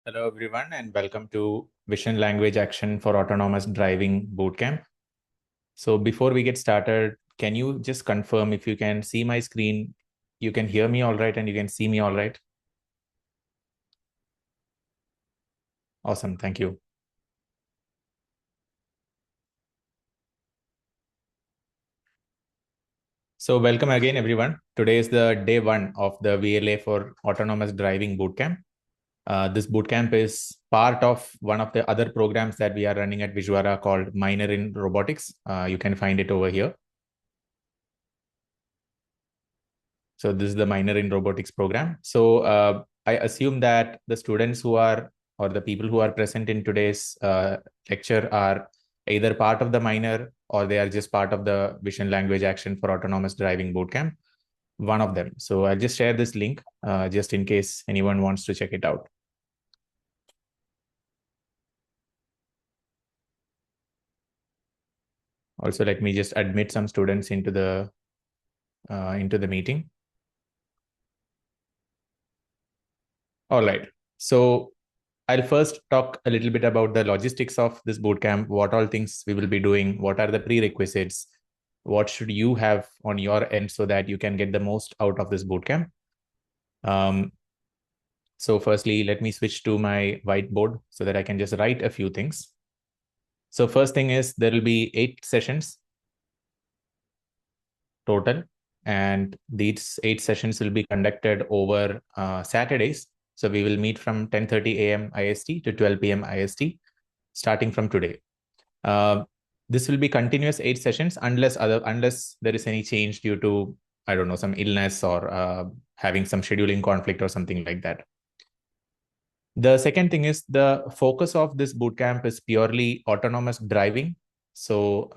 Hello, everyone, and welcome to Vision Language Action for Autonomous Driving Bootcamp. So before we get started, can you just confirm if you can see my screen, you can hear me all right, and you can see me all right? Awesome, thank you. So welcome again, everyone. Today is the day one of the VLA for Autonomous Driving Bootcamp. This bootcamp is part of one of the other programs that we are running at Vizuara called Minor in Robotics. You can find it over here. So this is the minor in robotics program. So I assume that the students who are, or the people who are present in today's lecture are either part of the minor or they are just part of the Vision Language Action for Autonomous Driving Bootcamp, one of them. So I'll just share this link just in case anyone wants to check it out. Also, let me just admit some students into the meeting. All right. So I'll first talk a little bit about the logistics of this bootcamp, what all things we will be doing, what are the prerequisites, what should you have on your end so that you can get the most out of this bootcamp. So firstly, let me switch to my whiteboard so that I can just write a few things. So first thing is there will be 8 sessions total, and these 8 sessions will be conducted over Saturdays. So we will meet from 10:30 a.m. IST to 12 p.m. IST starting from today. This will be continuous 8 sessions unless there is any change due to, I don't know, some illness or having some scheduling conflict or something like that. The second thing is the focus of this bootcamp is purely autonomous driving. So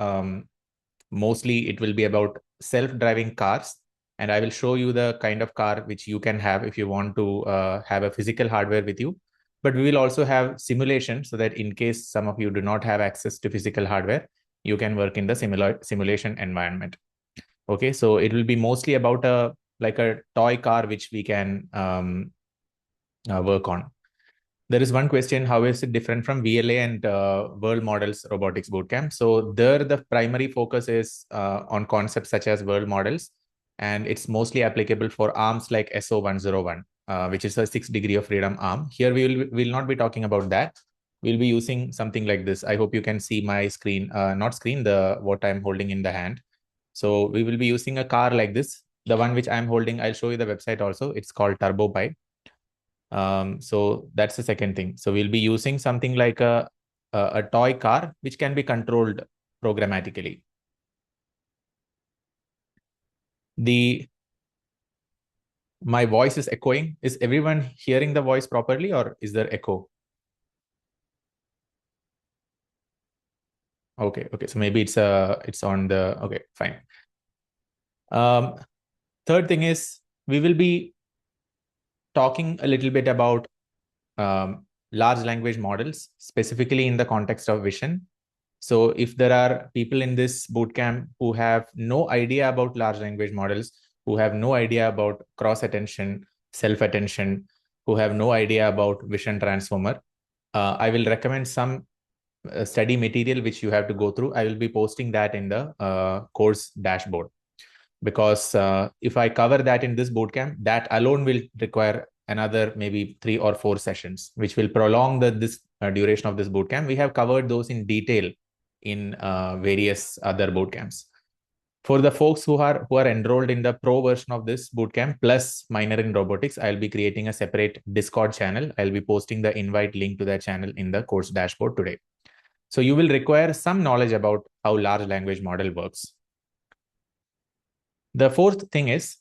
mostly it will be about self-driving cars. And I will show you the kind of car which you can have if you want to have a physical hardware with you. But we will also have simulation so that in case some of you do not have access to physical hardware, you can work in the simulation environment. Okay, so it will be mostly about a toy car which we can work on. There is one question: how is it different from VLA and World Models Robotics Bootcamp? So there, the primary focus is on concepts such as world models, and it's mostly applicable for arms like SO101, which is a 6 degree of freedom arm. Here we will not be talking about that. We'll be using something like this. I hope you can see my screen, not screen, what I'm holding in the hand. So we will be using a car like this. The one which I'm holding, I'll show you the website also. It's called TurboPi. So that's the second thing. So we'll be using something like a toy car, which can be controlled programmatically. My voice is echoing. Is everyone hearing the voice properly, or is there echo? Okay. So maybe it's on the, okay, fine. Third thing is we will be talking a little bit about large language models, specifically in the context of vision. So if there are people in this bootcamp who have no idea about large language models, who have no idea about cross attention, self attention, who have no idea about vision transformer, I will recommend some study material which you have to go through. I will be posting that in the course dashboard, because if I cover that in this bootcamp, that alone will require another maybe 3 or 4 sessions, which will prolong this duration of this bootcamp. We have covered those in detail in various other bootcamps. For the folks who are enrolled in the pro version of this bootcamp plus minor in robotics, I'll be creating a separate Discord channel. I'll be posting the invite link to that channel in the course dashboard today. So you will require some knowledge about how large language model works. The fourth thing is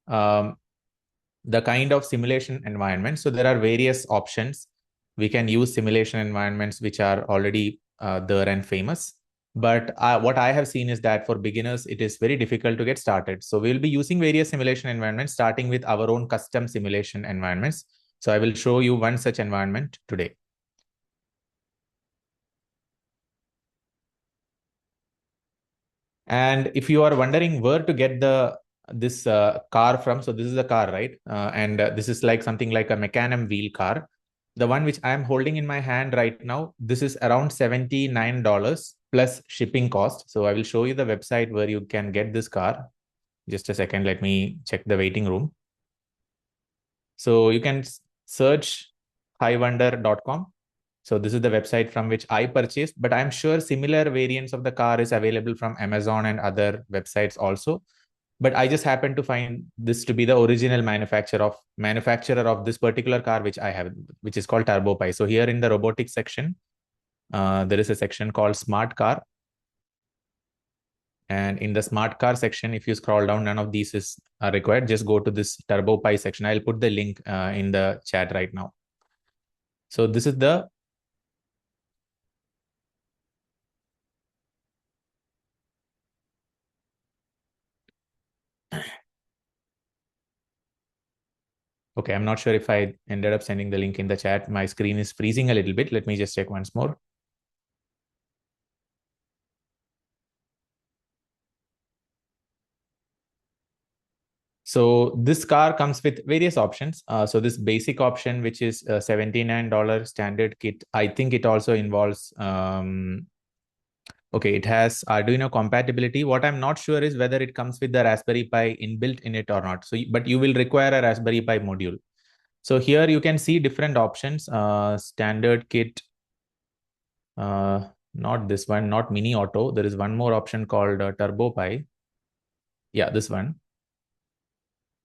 the kind of simulation environment. So there are various options. We can use simulation environments which are already there and famous. But what I have seen is that for beginners, it is very difficult to get started. So we'll be using various simulation environments, starting with our own custom simulation environments. So I will show you one such environment today. And if you are wondering where to get this car from, so this is the car, right? And this is like something like a mecanum wheel car. the one which I'm holding in my hand right now, this is around $79 plus shipping cost. So I will show you the website where you can get this car. Just a second, let me check the waiting room. So you can search highwonder.com. So this is the website from which I purchased, but I'm sure similar variants of the car is available from Amazon and other websites also. But I just happen to find this to be the original manufacturer of this particular car, which I have, which is called TurboPi. So here in the robotics section, there is a section called Smart Car. And in the Smart Car section, if you scroll down, none of these is required. Just go to this TurboPi section. I'll put the link in the chat right now. So this is the Okay, I'm not sure if I ended up sending the link in the chat. My screen is freezing a little bit. Let me just check once more. So this car comes with various options. So this basic option, which is $79 standard kit, I think it also involves, okay, it has Arduino compatibility. What I'm not sure is whether it comes with the Raspberry Pi inbuilt in it or not. So, but you will require a Raspberry Pi module. So here you can see different options. Standard kit, not this one, not mini auto. There is one more option called TurboPi. Yeah, this one.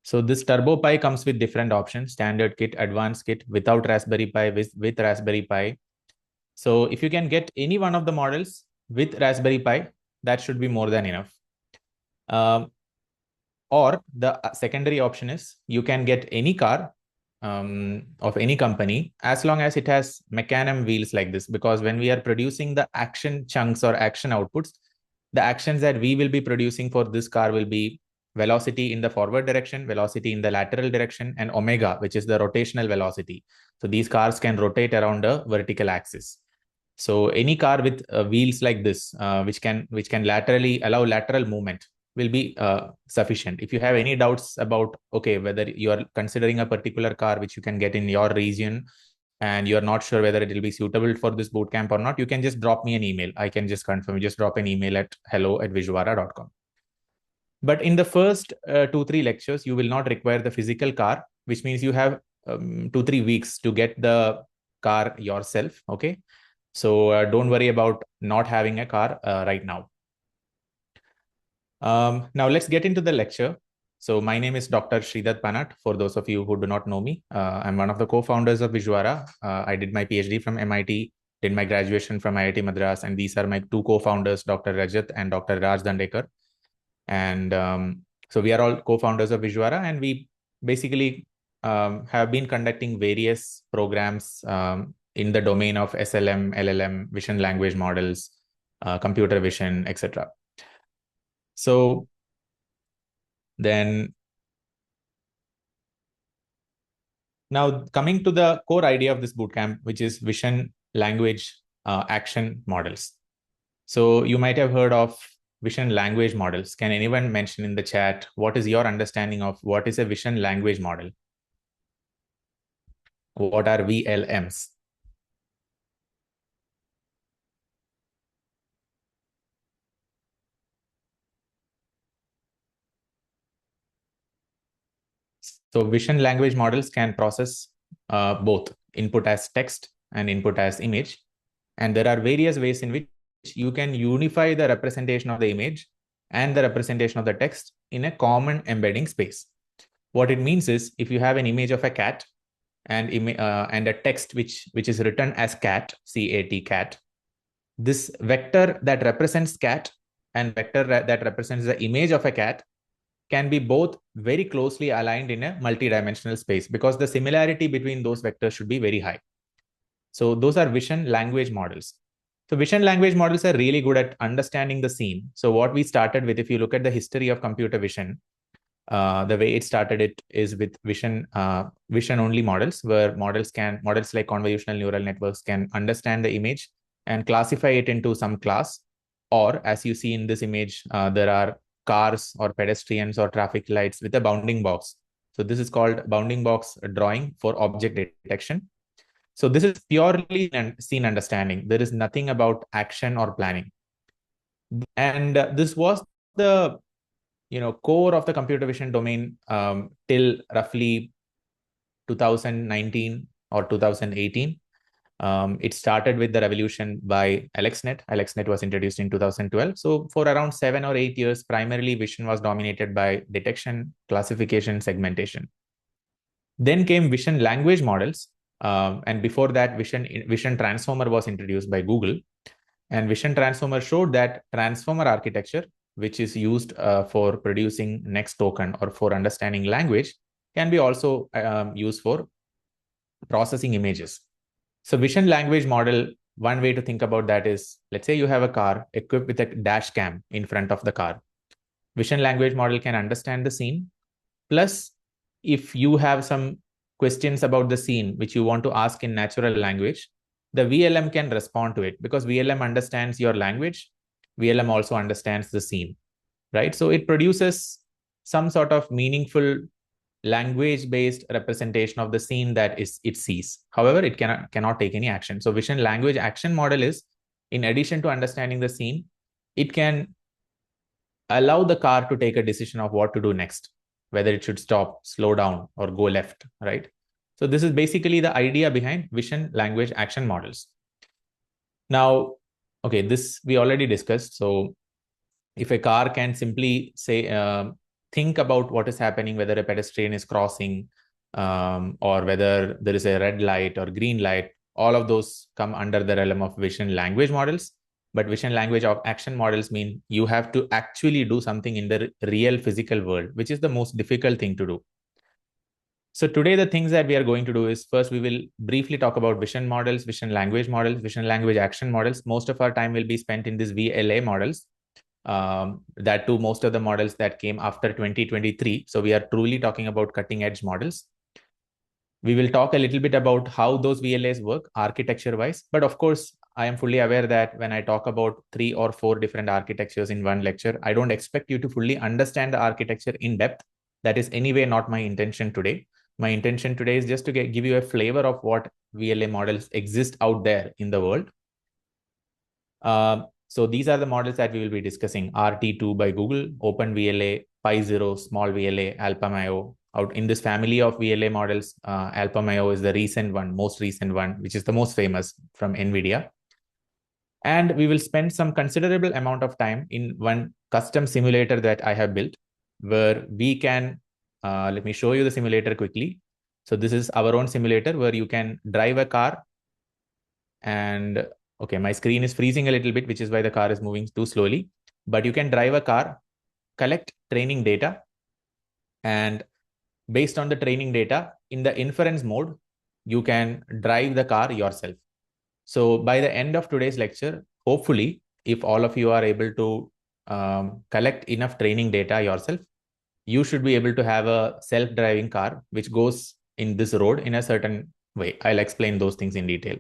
So this TurboPi comes with different options: standard kit, advanced kit, without Raspberry Pi, with Raspberry Pi. So if you can get any one of the models with Raspberry Pi, that should be more than enough. Or the secondary option is you can get any car of any company as long as it has mecanum wheels like this, because when we are producing the action chunks or action outputs, the actions that we will be producing for this car will be velocity in the forward direction, velocity in the lateral direction, and omega, which is the rotational velocity. So these cars can rotate around a vertical axis. So any car with wheels like this, which can laterally allow lateral movement, will be sufficient. If you have any doubts about, okay, whether you are considering a particular car which you can get in your region and you're not sure whether it will be suitable for this bootcamp or not, you can just drop me an email. I can just confirm. Just drop an email at hello@vizuara.com. But in the first 2-3 lectures, you will not require the physical car, which means you have 2-3 weeks to get the car yourself. Okay. So don't worry about not having a car right now. Now let's get into the lecture. So my name is Dr. Sridhar Panat. For those of you who do not know me, I'm one of the co-founders of Vizuara. I did my PhD from MIT, did my graduation from IIT Madras, and these are my two co-founders, Dr. Rajat and Dr. Raj Dandekar. And so we are all co-founders of Vizuara, and we basically have been conducting various programs in the domain of SLM, LLM, vision language models, computer vision, etc. So then now coming to the core idea of this bootcamp, which is vision language action models. So you might have heard of vision language models. Can anyone mention in the chat what is your understanding of what is a vision language model? What are VLMs? So vision language models can process both input as text and input as image. And there are various ways in which you can unify the representation of the image and the representation of the text in a common embedding space. What it means is if you have an image of a cat and a text which is written as cat, C-A-T, cat, this vector that represents cat and vector that represents the image of a cat can be both very closely aligned in a multi-dimensional space because the similarity between those vectors should be very high. So those are vision language models. So vision language models are really good at understanding the scene. So what we started with, if you look at the history of computer vision, the way it started it is with vision only models, where models like convolutional neural networks can understand the image and classify it into some class. Or as you see in this image, there are cars or pedestrians or traffic lights with a bounding box. So this is called bounding box drawing for object detection. So this is purely scene understanding. There is nothing about action or planning. And this was the core of the computer vision domain till roughly 2019 or 2018. It started with the revolution by AlexNet. AlexNet was introduced in 2012. So for around 7 or 8 years, primarily vision was dominated by detection, classification, segmentation. Then came vision language models. And before that, vision transformer was introduced by Google. And vision transformer showed that transformer architecture, which is used for producing next token or for understanding language, can be also used for processing images. So vision language model, one way to think about that is, let's say you have a car equipped with a dash cam in front of the car. Vision language model can understand the scene. Plus, if you have some questions about the scene, which you want to ask in natural language, the VLM can respond to it because VLM understands your language. VLM also understands the scene, right? So it produces some sort of meaningful language-based representation of the scene that it sees. However, it cannot take any action. So vision language action model is, in addition to understanding the scene, it can allow the car to take a decision of what to do next, whether it should stop, slow down, or go left, right? So this is basically the idea behind vision language action models. Now, okay, this we already discussed. So if a car can simply say, think about what is happening, whether a pedestrian is crossing or whether there is a red light or green light, all of those come under the realm of vision language models. But vision language of action models mean you have to actually do something in the real physical world, which is the most difficult thing to do. So today, the things that we are going to do is, first, we will briefly talk about vision models, vision language models, vision language action models. Most of our time will be spent in these VLA models. That too, most of the models that came after 2023. So we are truly talking about cutting edge models. We will talk a little bit about how those VLAs work architecture wise. But of course, I am fully aware that when I talk about 3 or 4 different architectures in one lecture, I don't expect you to fully understand the architecture in depth. That is anyway not my intention today. My intention today is just to give you a flavor of what VLA models exist out there in the world. So these are the models that we will be discussing: RT2 by Google, OpenVLA, Pi0, Small VLA, AlphaMayo. Out in this family of VLA models, AlphaMayo is the most recent one, which is the most famous from NVIDIA. And we will spend some considerable amount of time in one custom simulator that I have built, where we can, let me show you the simulator quickly. So this is our own simulator where you can drive a car. And okay, my screen is freezing a little bit, which is why the car is moving too slowly. But you can drive a car, collect training data, and based on the training data, in the inference mode, you can drive the car yourself. So by the end of today's lecture, hopefully, if all of you are able to collect enough training data yourself, you should be able to have a self-driving car which goes in this road in a certain way. I'll explain those things in detail.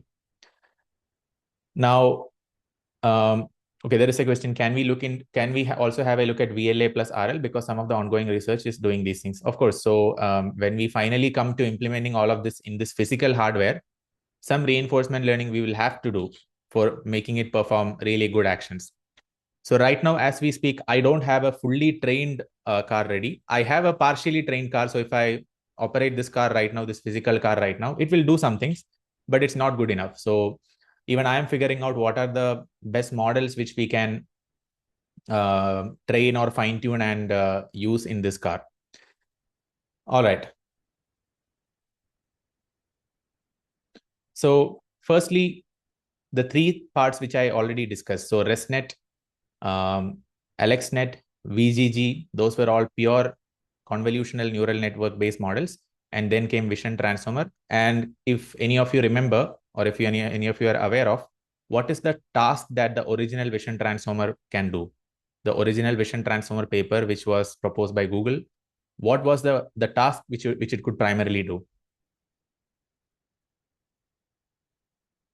Now, okay, there is a question. Can we also have a look at VLA plus RL, because some of the ongoing research is doing these things? Of course. So when we finally come to implementing all of this in this physical hardware, some reinforcement learning we will have to do for making it perform really good actions. So right now, as we speak, I don't have a fully trained car ready. I have a partially trained car. So if I operate this car right now, this physical car right now, it will do some things, but it's not good enough. So even I am figuring out what are the best models which we can train or fine tune and use in this car. All right. So firstly, the 3 parts which I already discussed. So ResNet, AlexNet, VGG, those were all pure convolutional neural network based models. And then came Vision Transformer. And if any of you remember, or if any of you are aware of, what is the task that the original Vision Transformer can do? The original Vision Transformer paper, which was proposed by Google, what was the task which it could primarily do?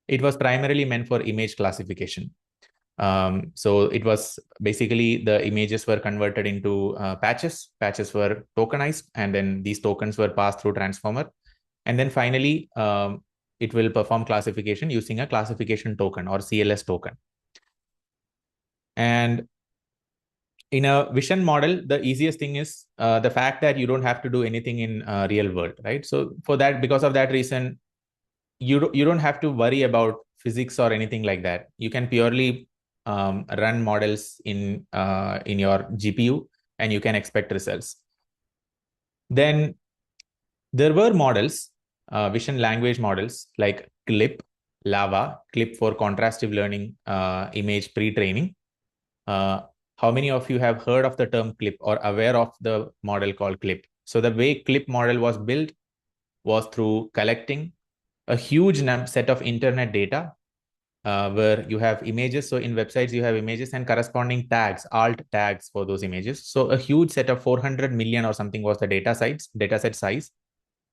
It was primarily meant for image classification. So it was basically the images were converted into patches. Patches were tokenized, and then these tokens were passed through transformer. And then finally, it will perform classification using a classification token or CLS token. And in a vision model, the easiest thing is the fact that you don't have to do anything in real world, right? So for that, because of that reason, you don't have to worry about physics or anything like that. You can purely run models in your GPU, and you can expect results. Then there were models, vision language models like CLIP, LAVA, CLIP for contrastive learning, image pre-training. How many of you have heard of the term CLIP or aware of the model called CLIP? So the way CLIP model was built was through collecting a huge set of internet data where you have images. So in websites, you have images and corresponding tags, alt tags for those images. So a huge set of 400 million or something was the dataset size.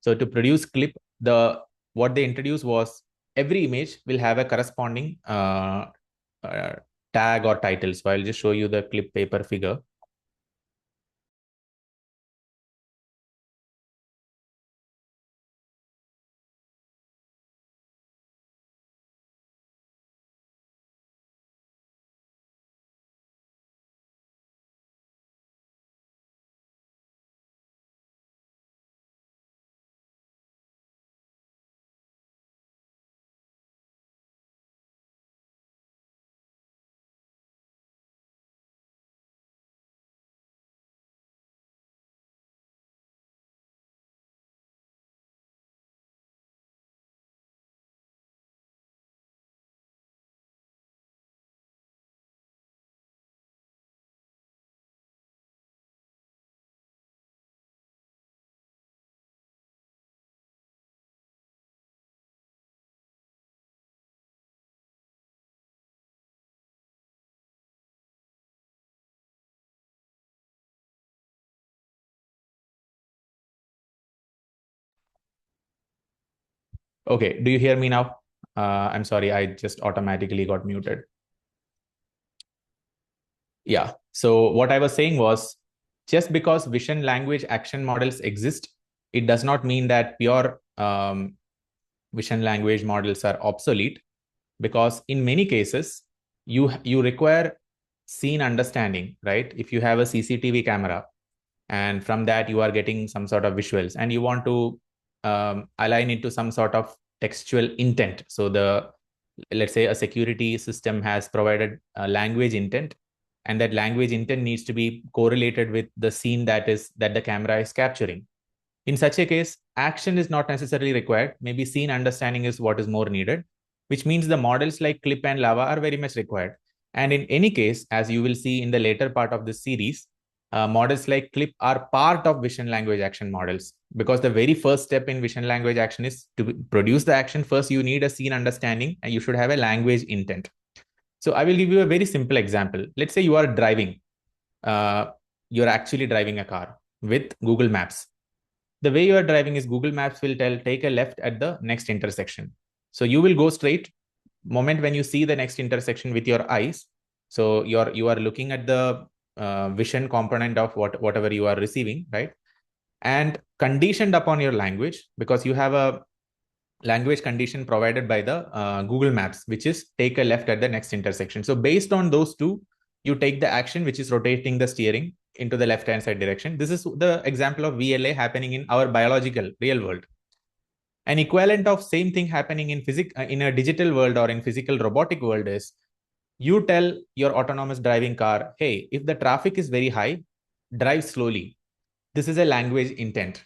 So to produce CLIP, what they introduced was every image will have a corresponding tag or title. So I'll just show you the CLIP paper figure. Okay, do you hear me now? I'm sorry, I just automatically got muted. Yeah, so what I was saying was, just because vision language action models exist, it does not mean that pure vision language models are obsolete, because in many cases, you require scene understanding, right? If you have a CCTV camera, and from that you are getting some sort of visuals, and you want to align it to some sort of textual intent. So let's say a security system has provided a language intent, and that language intent needs to be correlated with the scene that the camera is capturing. In such a case, action is not necessarily required. Maybe scene understanding is what is more needed, which means the models like CLIP and LAVA are very much required. And in any case, as you will see in the later part of this series, models like CLIP are part of vision language action models, because the very first step in vision language action is to produce the action. First, you need a scene understanding, and you should have a language intent. So I will give you a very simple example. Let's say you are driving. You're actually driving a car with Google Maps. The way you are driving is Google Maps will take a left at the next intersection. So you will go straight moment when you see the next intersection with your eyes. So you are looking at the vision component of whatever you are receiving, right? And conditioned upon your language, because you have a language condition provided by the Google Maps, which is take a left at the next intersection. So based on those two, you take the action, which is rotating the steering into the left-hand side direction. This is the example of VLA happening in our biological real world. An equivalent of same thing happening in in a digital world or in physical robotic world is, you tell your autonomous driving car, hey, if the traffic is very high, drive slowly. This is a language intent.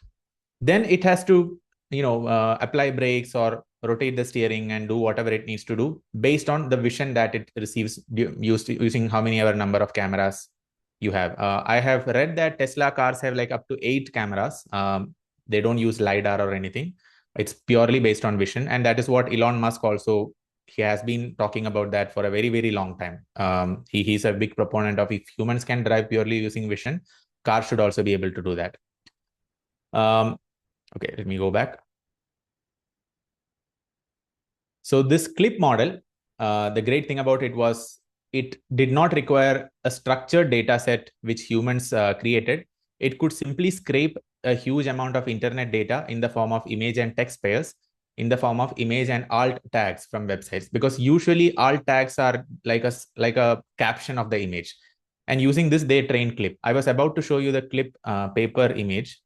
Then it has to apply brakes or rotate the steering and do whatever it needs to do based on the vision that it receives using how many ever number of cameras you have. I have read that Tesla cars have like up to 8 cameras. They don't use LiDAR or anything. It's purely based on vision. And that is what Elon Musk also, he has been talking about that for a very, very long time. He's a big proponent of, if humans can drive purely using vision, cars should also be able to do that. Okay, let me go back. So this CLIP model, the great thing about it was it did not require a structured data set which humans created. It could simply scrape a huge amount of internet data in the form of image and text pairs in the form of image and alt tags from websites, because usually alt tags are like a caption of the image. And using this, they train clip. I was about to show you the clip paper image.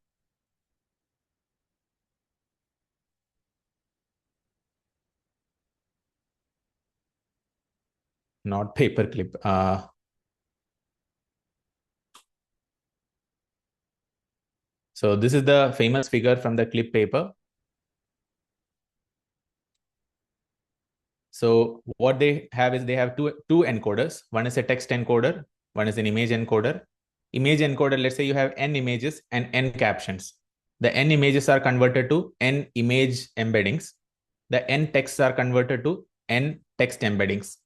Not paper clip. So this is the famous figure from the clip paper. So what they have is they have two encoders. One is a text encoder, one is an image encoder. Image encoder, let's say you have n images and n captions. The n images are converted to n image embeddings. The n texts are converted to n text embeddings.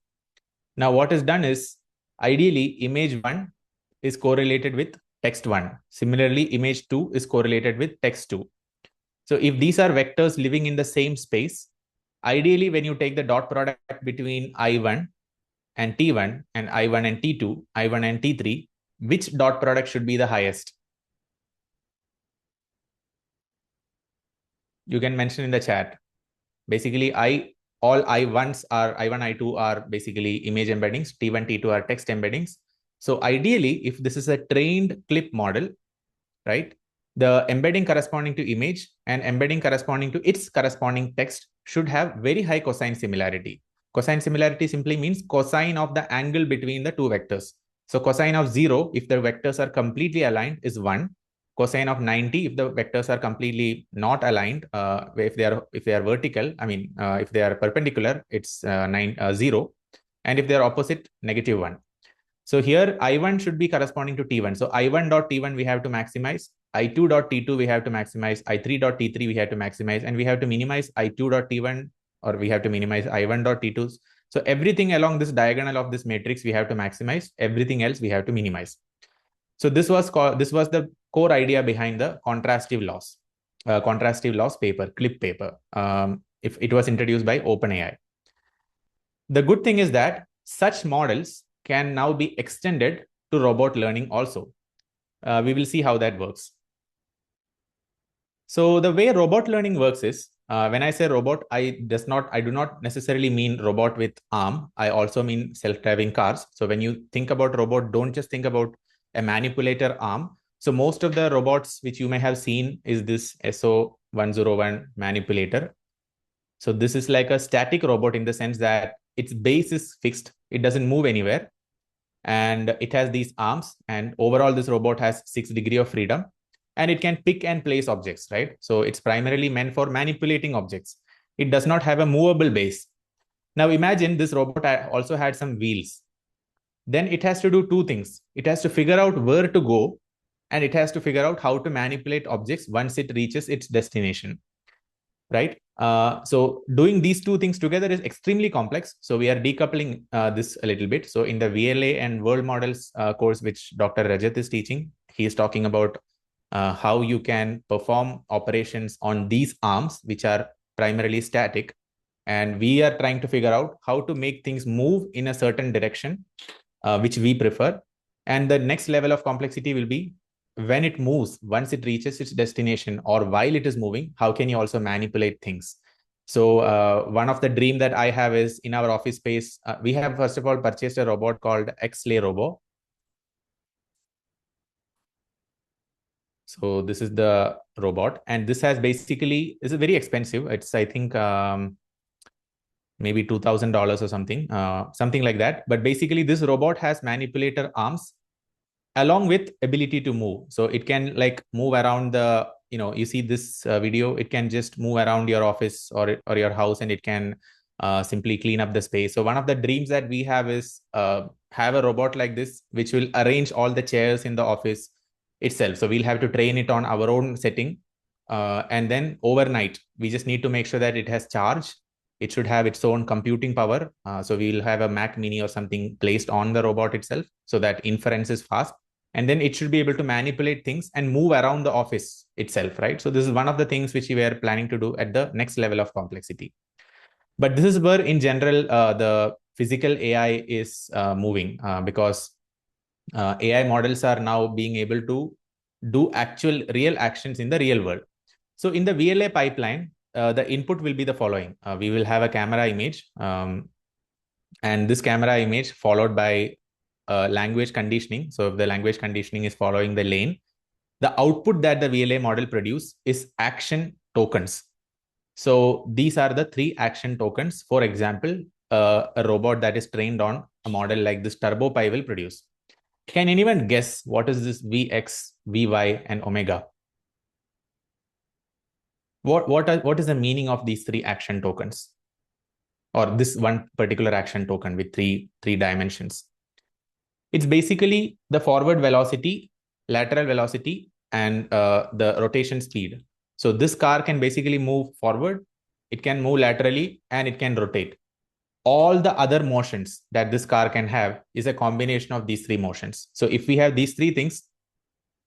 Now what is done is, ideally image 1 is correlated with text 1. Similarly, image 2 is correlated with text 2. So if these are vectors living in the same space, ideally, when you take the dot product between I1 and T1 and I1 and T2, I1 and T3, which dot product should be the highest? You can mention in the chat. Basically, all I1s are I1, I2 are basically image embeddings, T1, T2 are text embeddings. So ideally, if this is a trained clip model, right, the embedding corresponding to image and embedding corresponding to its corresponding text should have very high cosine similarity. Cosine similarity simply means cosine of the angle between the two vectors. So cosine of 0, if the vectors are completely aligned, is 1. Cosine of 90, if the vectors are completely not aligned, if they are vertical, if they are perpendicular, it's 0. And if they are opposite, -1. So here I1 should be corresponding to T1. So I1 dot T1 we have to maximize, I2 dot T2 we have to maximize, I3 dot T3 we have to maximize, and we have to minimize I2 dot T1, or we have to minimize I1 dot T2. So everything along this diagonal of this matrix we have to maximize, everything else we have to minimize. So this was the core idea behind the contrastive loss paper, clip paper. If it was introduced by OpenAI. The good thing is that such models can now be extended to robot learning also. We will see how that works. So the way robot learning works is, when I say robot, I do not necessarily mean robot with arm. I also mean self-driving cars. So when you think about robot, don't just think about a manipulator arm. So most of the robots which you may have seen is this SO101 manipulator. So this is like a static robot in the sense that its base is fixed. It doesn't move anywhere. And it has these arms. And overall, this robot has 6 degrees of freedom. And it can pick and place objects, right? So it's primarily meant for manipulating objects. It does not have a movable base. Now imagine this robot also had some wheels. Then it has to do two things. It has to figure out where to go, and it has to figure out how to manipulate objects once it reaches its destination, right? So doing these two things together is extremely complex. So we are decoupling this a little bit. So in the VLA and world models course, which Dr. Rajat is teaching, he is talking about how you can perform operations on these arms, which are primarily static. And we are trying to figure out how to make things move in a certain direction, which we prefer. And the next level of complexity will be when it moves, once it reaches its destination, or while it is moving, how can you also manipulate things? So one of the dream that I have is in our office space, we have first of all purchased a robot called X-Lay Robo. So this is the robot, and this has basically, this is very expensive. It's, I think, maybe $2,000 or something like that. But basically this robot has manipulator arms along with ability to move. So it can like move around the, you see this video, it can just move around your office or your house, and it can simply clean up the space. So one of the dreams that we have is have a robot like this, which will arrange all the chairs in the office itself. So we'll have to train it on our own setting. And then overnight, we just need to make sure that it has charge. It should have its own computing power. So we'll have a Mac Mini or something placed on the robot itself so that inference is fast. And then it should be able to manipulate things and move around the office itself, right? So this is one of the things which we are planning to do at the next level of complexity. But this is where, in general, the physical AI is moving because AI models are now being able to do actual real actions in the real world. So in the VLA pipeline, the input will be the following. We will have a camera image, and this camera image followed by language conditioning. So if the language conditioning is following the lane, the output that the VLA model produce is action tokens. So these are the 3 action tokens. For example, a robot that is trained on a model like this TurboPi will produce. Can anyone guess what is this Vx, Vy, and omega? What is the meaning of these 3 action tokens, or this one particular action token with three dimensions? It's basically the forward velocity, lateral velocity, and the rotation speed. So this car can basically move forward, it can move laterally, and it can rotate. All the other motions that this car can have is a combination of these 3 motions. So if we have these 3 things,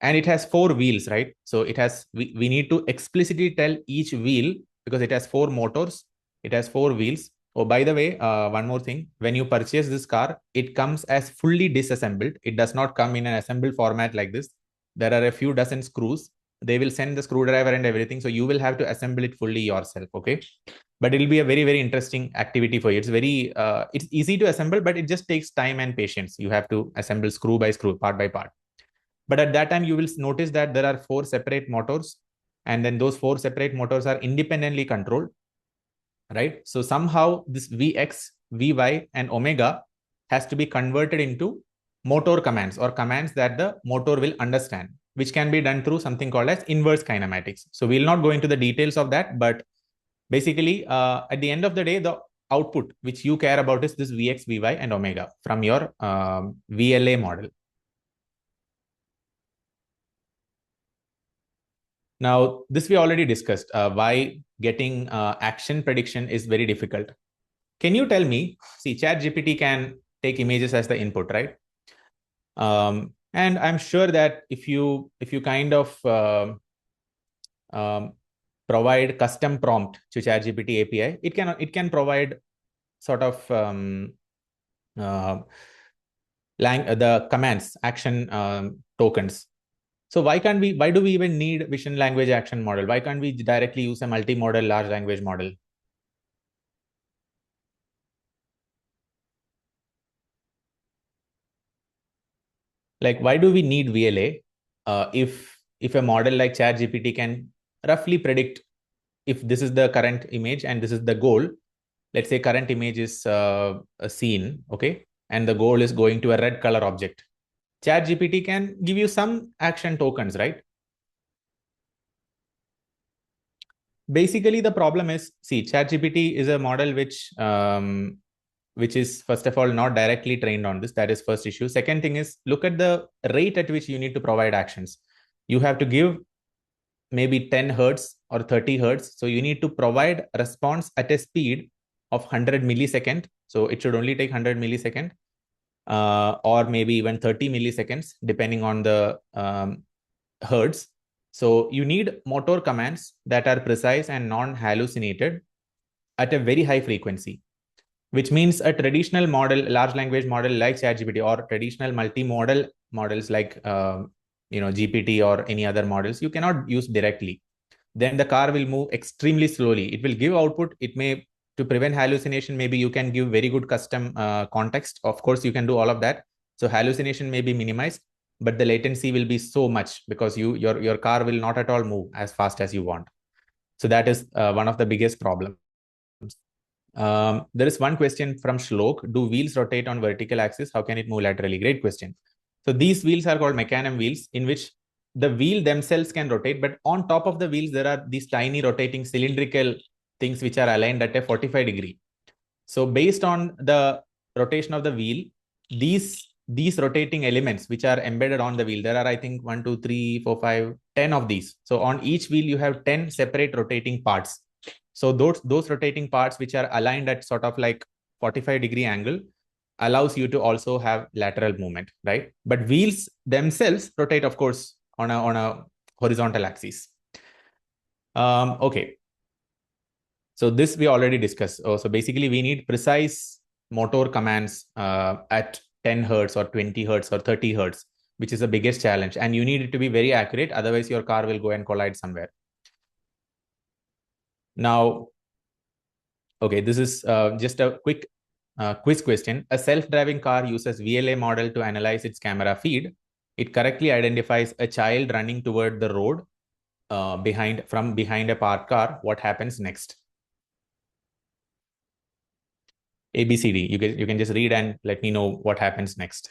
and it has 4 wheels, right? So it has, we need to explicitly tell each wheel, because it has 4 motors, it has 4 wheels. Oh, by the way, one more thing. When you purchase this car, it comes as fully disassembled. It does not come in an assembled format like this. There are a few dozen screws. They will send the screwdriver and everything. So you will have to assemble it fully yourself, okay? But it'll be a very, very interesting activity for you. It's very, it's easy to assemble, but it just takes time and patience. You have to assemble screw by screw, part by part. But at that time, you will notice that there are 4 separate motors, and then those 4 separate motors are independently controlled, right? So somehow this Vx, Vy, and omega has to be converted into motor commands, or commands that the motor will understand, which can be done through something called as inverse kinematics. So we'll not go into the details of that, but basically, at the end of the day, the output which you care about is this Vx, Vy, and omega from your VLA model. Now, this we already discussed, why getting action prediction is very difficult. Can you tell me, see, ChatGPT can take images as the input, right? And I'm sure that if you kind of provide custom prompt to ChatGPT API, it can provide sort of the commands, action tokens. So why do we even need vision language action model? Why can't we directly use a multimodal large language model? Like, why do we need VLA if a model like ChatGPT can roughly predict if this is the current image and this is the goal? Let's say current image is a scene, okay, and the goal is going to a red color object. ChatGPT can give you some action tokens, right? Basically, the problem is, see, ChatGPT is a model which is, first of all, not directly trained on this. That is first issue. Second thing is, look at the rate at which you need to provide actions. You have to give maybe 10 hertz or 30 hertz. So you need to provide a response at a speed of 100 millisecond. So it should only take 100 millisecond, or maybe even 30 milliseconds, depending on the hertz. So you need motor commands that are precise and non-hallucinated at a very high frequency, which means a traditional model, large language model like ChatGPT, or traditional multimodal models like GPT or any other models, you cannot use directly. Then the car will move extremely slowly. It will give output. It may, to prevent hallucination, maybe you can give very good custom context. Of course, you can do all of that. So hallucination may be minimized, but the latency will be so much because your car will not at all move as fast as you want. So that is one of the biggest problems. There is one question from Shlok. Do wheels rotate on vertical axis? How can it move laterally? Great question. So these wheels are called mecanum wheels, in which the wheel themselves can rotate, but on top of the wheels, there are these tiny rotating cylindrical things which are aligned at a 45 degree. So based on the rotation of the wheel, these rotating elements which are embedded on the wheel, there are, I think, 1, 2, 3, 4, 5, 10 of these. So on each wheel, you have 10 separate rotating parts. So those rotating parts which are aligned at sort of like 45-degree angle allows you to also have lateral movement, right? But wheels themselves rotate, of course, on a horizontal axis. Okay. So this we already discussed. So basically, we need precise motor commands at 10 hertz or 20 hertz or 30 hertz, which is the biggest challenge. And you need it to be very accurate. Otherwise, your car will go and collide somewhere. Now, okay, this is just a quick quiz question. A self-driving car uses VLA model to analyze its camera feed. It correctly identifies a child running toward the road from behind a parked car. What happens next? A, B, C, D. You can just read and let me know what happens next.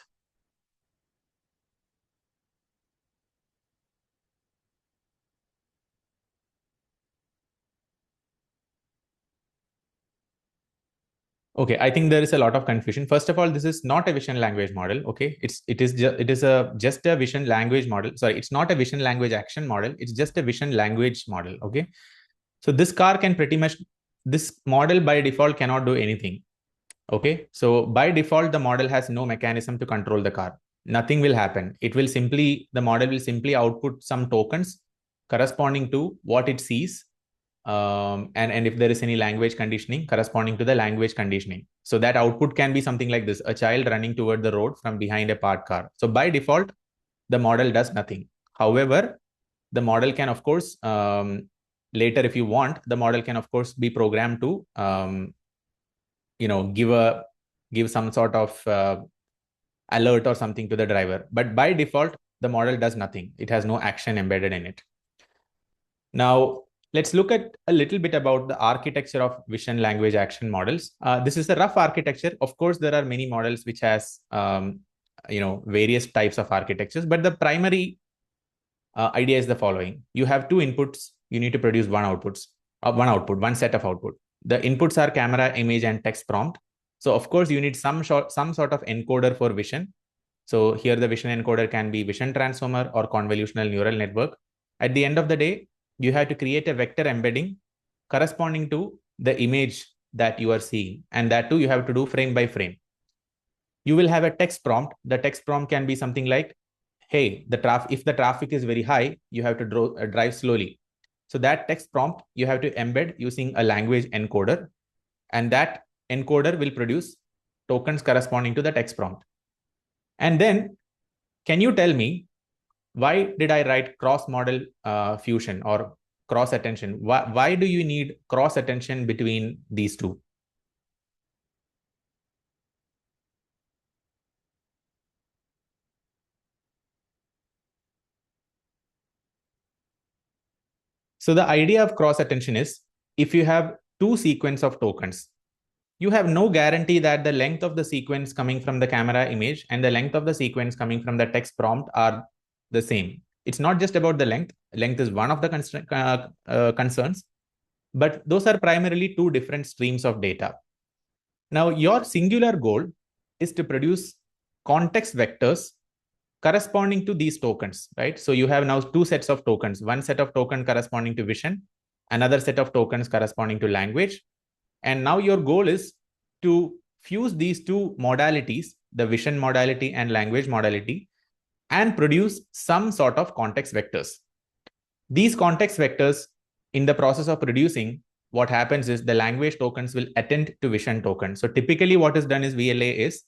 Okay, I think there is a lot of confusion. First of all, this is not a vision language model. Okay, it is a just a vision language model. Sorry, it's not a vision language action model. It's just a vision language model. Okay, so this model by default cannot do anything. Okay, so by default, the model has no mechanism to control the car. Nothing will happen. The model will simply output some tokens corresponding to what it sees. And if there is any language conditioning corresponding to the language conditioning. So that output can be something like this: a child running toward the road from behind a parked car. So by default, the model does nothing. However, the model can, of course, later, if you want, the model can, of course, be programmed to give some sort of alert or something to the driver. But by default, the model does nothing. It has no action embedded in it. Now, let's look at a little bit about the architecture of vision language action models. This is a rough architecture. Of course, there are many models which has various types of architectures, but the primary idea is the following. You have two inputs. You need to produce one set of output. The inputs are camera, image, and text prompt. So of course, you need some sort of encoder for vision. So here the vision encoder can be vision transformer or convolutional neural network. At the end of the day, you have to create a vector embedding corresponding to the image that you are seeing. And that too, you have to do frame by frame. You will have a text prompt. The text prompt can be something like, hey, if the traffic is very high, you have to drive slowly. So that text prompt, you have to embed using a language encoder. And that encoder will produce tokens corresponding to the text prompt. And then, can you tell me, why did I write cross-model fusion or cross-attention? Why do you need cross-attention between these two? So the idea of cross-attention is, if you have two sequence of tokens, you have no guarantee that the length of the sequence coming from the camera image and the length of the sequence coming from the text prompt are the same. It's not just about the length. Length is one of the concerns, but those are primarily two different streams of data. Now, your singular goal is to produce context vectors corresponding to these tokens, right? So you have now two sets of tokens, one set of token corresponding to vision, another set of tokens corresponding to language. And now your goal is to fuse these two modalities, the vision modality and language modality, and produce some sort of context vectors. These context vectors, in the process of producing, what happens is the language tokens will attend to vision tokens. So typically what is done is VLA is,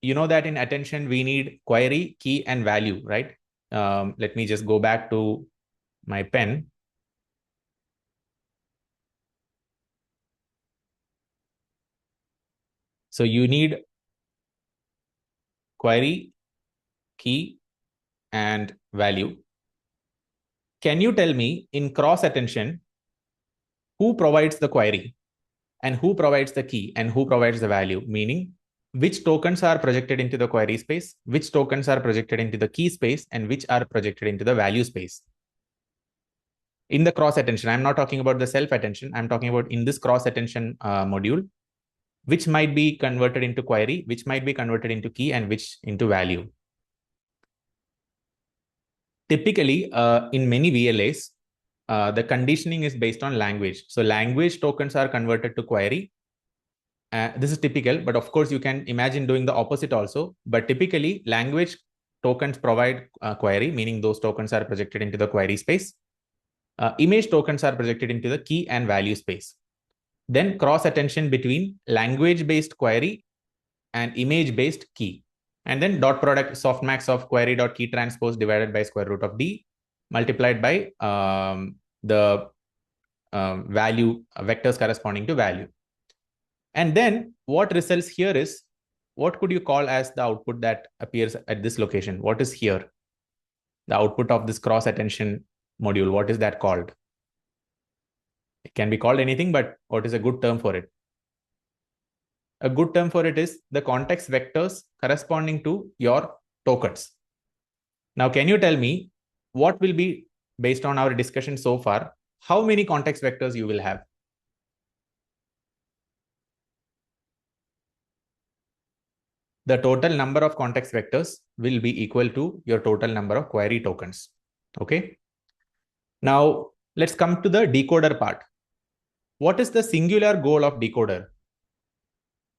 you know that in attention, we need query, key, and value, right? Let me just go back to my pen. So you need query, key, and value. Can you tell me, in cross attention, who provides the query and who provides the key and who provides the value? Meaning, which tokens are projected into the query space, which tokens are projected into the key space, and which are projected into the value space. In the cross attention, I'm not talking about the self attention. I'm talking about in this cross attention module, which might be converted into query, which might be converted into key, and which into value. Typically, in many VLAs, the conditioning is based on language. So language tokens are converted to query. This is typical, but of course you can imagine doing the opposite also. But typically language tokens provide query, meaning those tokens are projected into the query space. Image tokens are projected into the key and value space. Then cross attention between language-based query and image-based key. And then dot product softmax of query dot key transpose divided by square root of D multiplied by the value vectors corresponding to value. And then what results here is, what could you call as the output that appears at this location? What is here? The output of this cross attention module, what is that called? It can be called anything, but what is a good term for it? A good term for it is the context vectors corresponding to your tokens. Now, can you tell me what will be, based on our discussion so far, how many context vectors you will have? The total number of context vectors will be equal to your total number of query tokens. Okay. Now, let's come to the decoder part. What is the singular goal of decoder?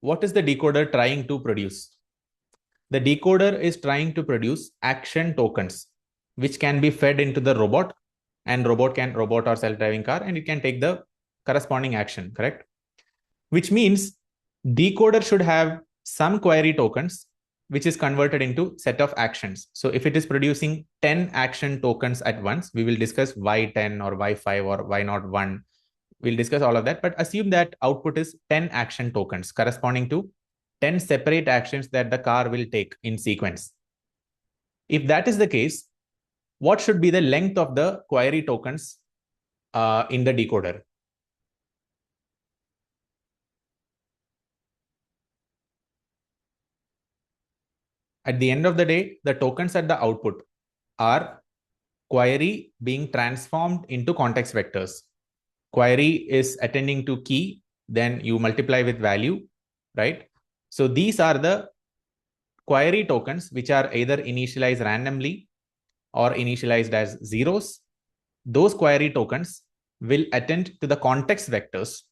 What is the decoder trying to produce? The decoder is trying to produce action tokens, which can be fed into the robot, and robot or self-driving car, and it can take the corresponding action, correct? Which means decoder should have some query tokens, which is converted into set of actions. So if it is producing 10 action tokens at once, we will discuss why 10 or why 5 or why not 1. We'll discuss all of that, but assume that output is 10 action tokens corresponding to 10 separate actions that the car will take in sequence. If that is the case, what should be the length of the query tokens in the decoder? At the end of the day, the tokens at the output are query being transformed into context vectors. Query is attending to key, then you multiply with value, right? So these are the query tokens, which are either initialized randomly or initialized as zeros. Those query tokens will attend to the context vectors.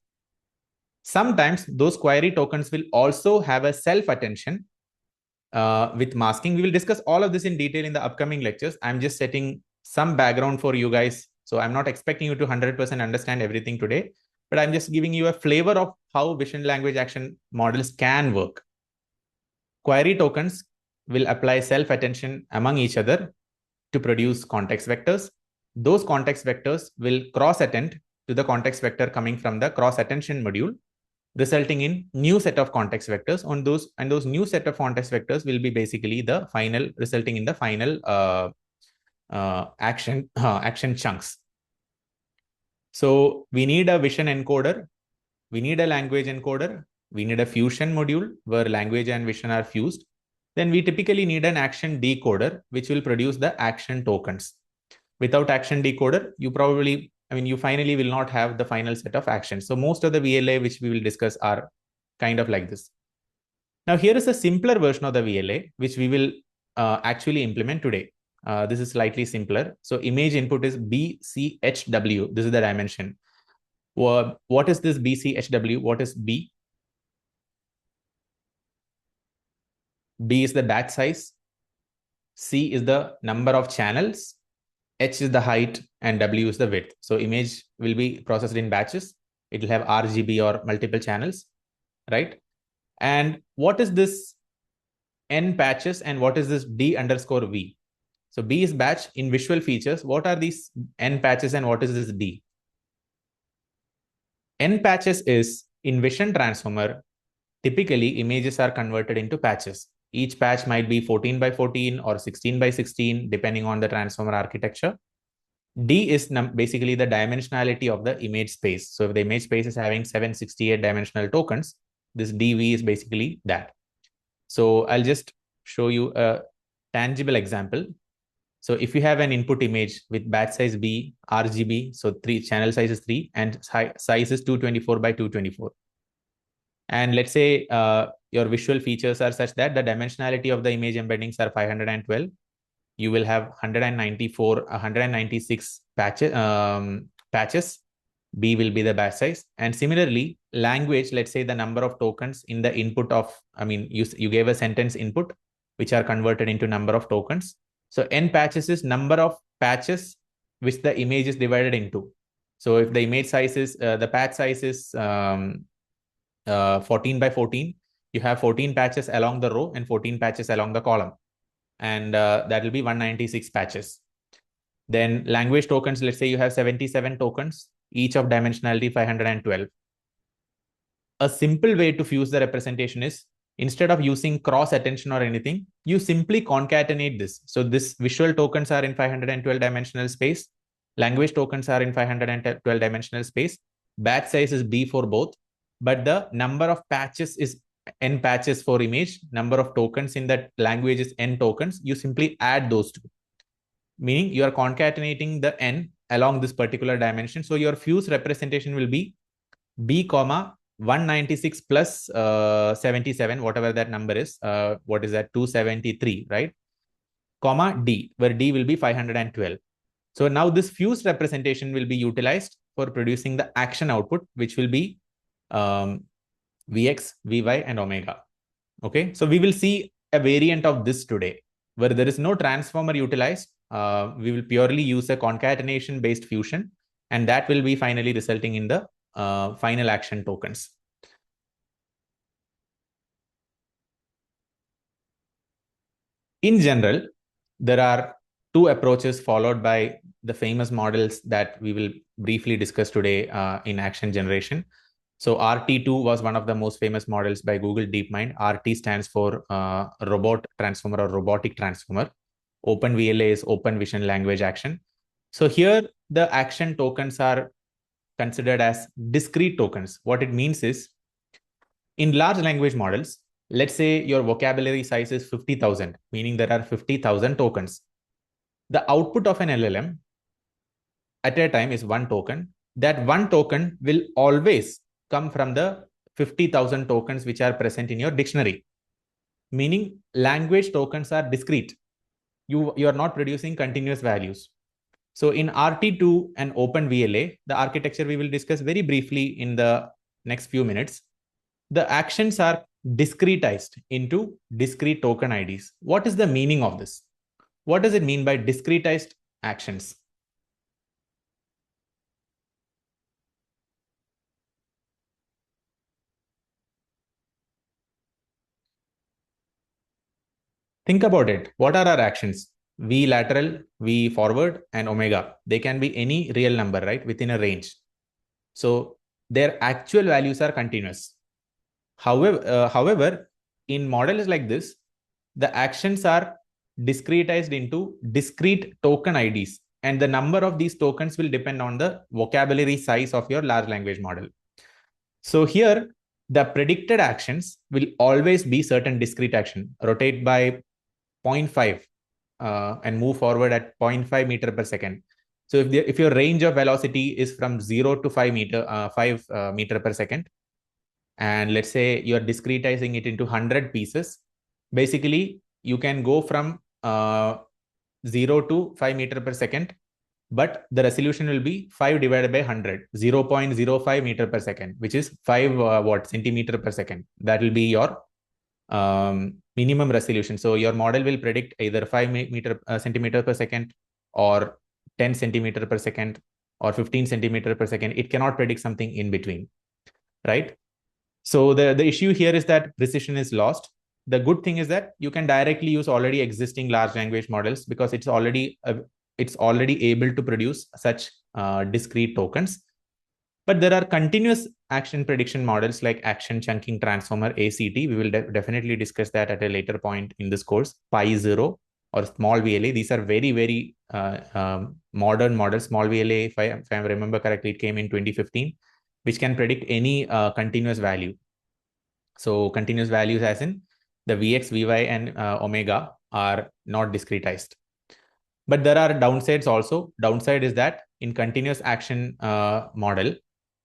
Sometimes those query tokens will also have a self-attention with masking. We will discuss all of this in detail in the upcoming lectures. I'm just setting some background for you guys. So I'm not expecting you to 100% understand everything today, but I'm just giving you a flavor of how vision language action models can work. Query tokens will apply self-attention among each other to produce context vectors. Those context vectors will cross-attend to the context vector coming from the cross-attention module, resulting in new set of context vectors on those, and those new set of context vectors will be basically the final, resulting in the final action chunks. So we need a vision encoder, we need a language encoder, we need a fusion module where language and vision are fused. Then we typically need an action decoder, which will produce the action tokens. Without action decoder, you finally will not have the final set of actions. So most of the VLA which we will discuss are kind of like this. Now here is a simpler version of the VLA, which we will actually implement today. This is slightly simpler. So image input is BCHW. This is the dimension. What is this BCHW? What is B? B is the batch size. C is the number of channels. H is the height and W is the width. So image will be processed in batches. It will have RGB or multiple channels, right? And what is this N patches and what is this D_V? So B is batch. In visual features, what are these N patches and what is this D? N patches is, in vision transformer, typically images are converted into patches. Each patch might be 14 by 14 or 16 by 16, depending on the transformer architecture. D is basically the dimensionality of the image space. So if the image space is having 768 dimensional tokens, this DV is basically that. So I'll just show you a tangible example. So if you have an input image with batch size B, RGB, so 3 channel size is 3 and size is 224 by 224. And let's say your visual features are such that the dimensionality of the image embeddings are 512. You will have 196 patches. B will be the batch size. And similarly, language, let's say the number of tokens in the input of, you gave a sentence input, which are converted into number of tokens. So N patches is number of patches which the image is divided into. So if the image size is, the patch size is 14 by 14, you have 14 patches along the row and 14 patches along the column. And that will be 196 patches. Then language tokens, let's say you have 77 tokens. each of dimensionality 512. A simple way to fuse the representation is, instead of using cross attention or anything, you simply concatenate this. So this visual tokens are in 512 dimensional space. Language tokens are in 512 dimensional space. Batch size is B for both, but the number of patches is n patches for image. Number of tokens in that language is n tokens. You simply add those two, meaning you are concatenating the n along this particular dimension. So your fuse representation will be B comma 196 plus 77, whatever that number is. What is that? 273, right? Comma D, where D will be 512. So now this fused representation will be utilized for producing the action output, which will be Vx, Vy, and omega. Okay, so we will see a variant of this today, where there is no transformer utilized. We will purely use a concatenation based fusion, and that will be finally resulting in the final action tokens. In general, there are two approaches followed by the famous models that we will briefly discuss today in action generation. So RT2 was one of the most famous models by Google DeepMind. RT stands for robot transformer or robotic transformer. OpenVLA is Open Vision Language Action. So here the action tokens are considered as discrete tokens. What it means is, in large language models, let's say your vocabulary size is 50,000, meaning there are 50,000 tokens. The output of an LLM at a time is one token. That one token will always come from the 50,000 tokens which are present in your dictionary, meaning language tokens are discrete. You are not producing continuous values. So in RT2 and OpenVLA, the architecture we will discuss very briefly in the next few minutes, the actions are discretized into discrete token IDs. What is the meaning of this? What does it mean by discretized actions? Think about it. What are our actions? V lateral, V forward, and omega. They can be any real number, right? Within a range. So their actual values are continuous. However, in models like this, the actions are discretized into discrete token IDs, and the number of these tokens will depend on the vocabulary size of your large language model. So here, the predicted actions will always be certain discrete action. Rotate by 0.5 and move forward at 0.5 meter per second. So if your range of velocity is from 0 to 5 meter per second, and let's say you're discretizing it into 100 pieces, basically you can go from 0 to 5 meter per second, but the resolution will be 5 divided by 100, 0.05 meter per second, which is 5 centimeter per second. That will be your minimum resolution. So your model will predict either 5 centimeter per second, or 10 centimeter per second, or 15 centimeter per second. It cannot predict something in between, right? So the issue here is that precision is lost. The good thing is that you can directly use already existing large language models, because it's already able to produce such discrete tokens. But there are continuous action prediction models like action chunking transformer, ACT. We will definitely discuss that at a later point in this course. Pi0 or small VLA. These are very, very modern models. Small VLA, if I remember correctly, it came in 2015, which can predict any continuous value. So continuous values as in the Vx, Vy, and omega are not discretized. But there are downsides also. Downside is that in continuous action model,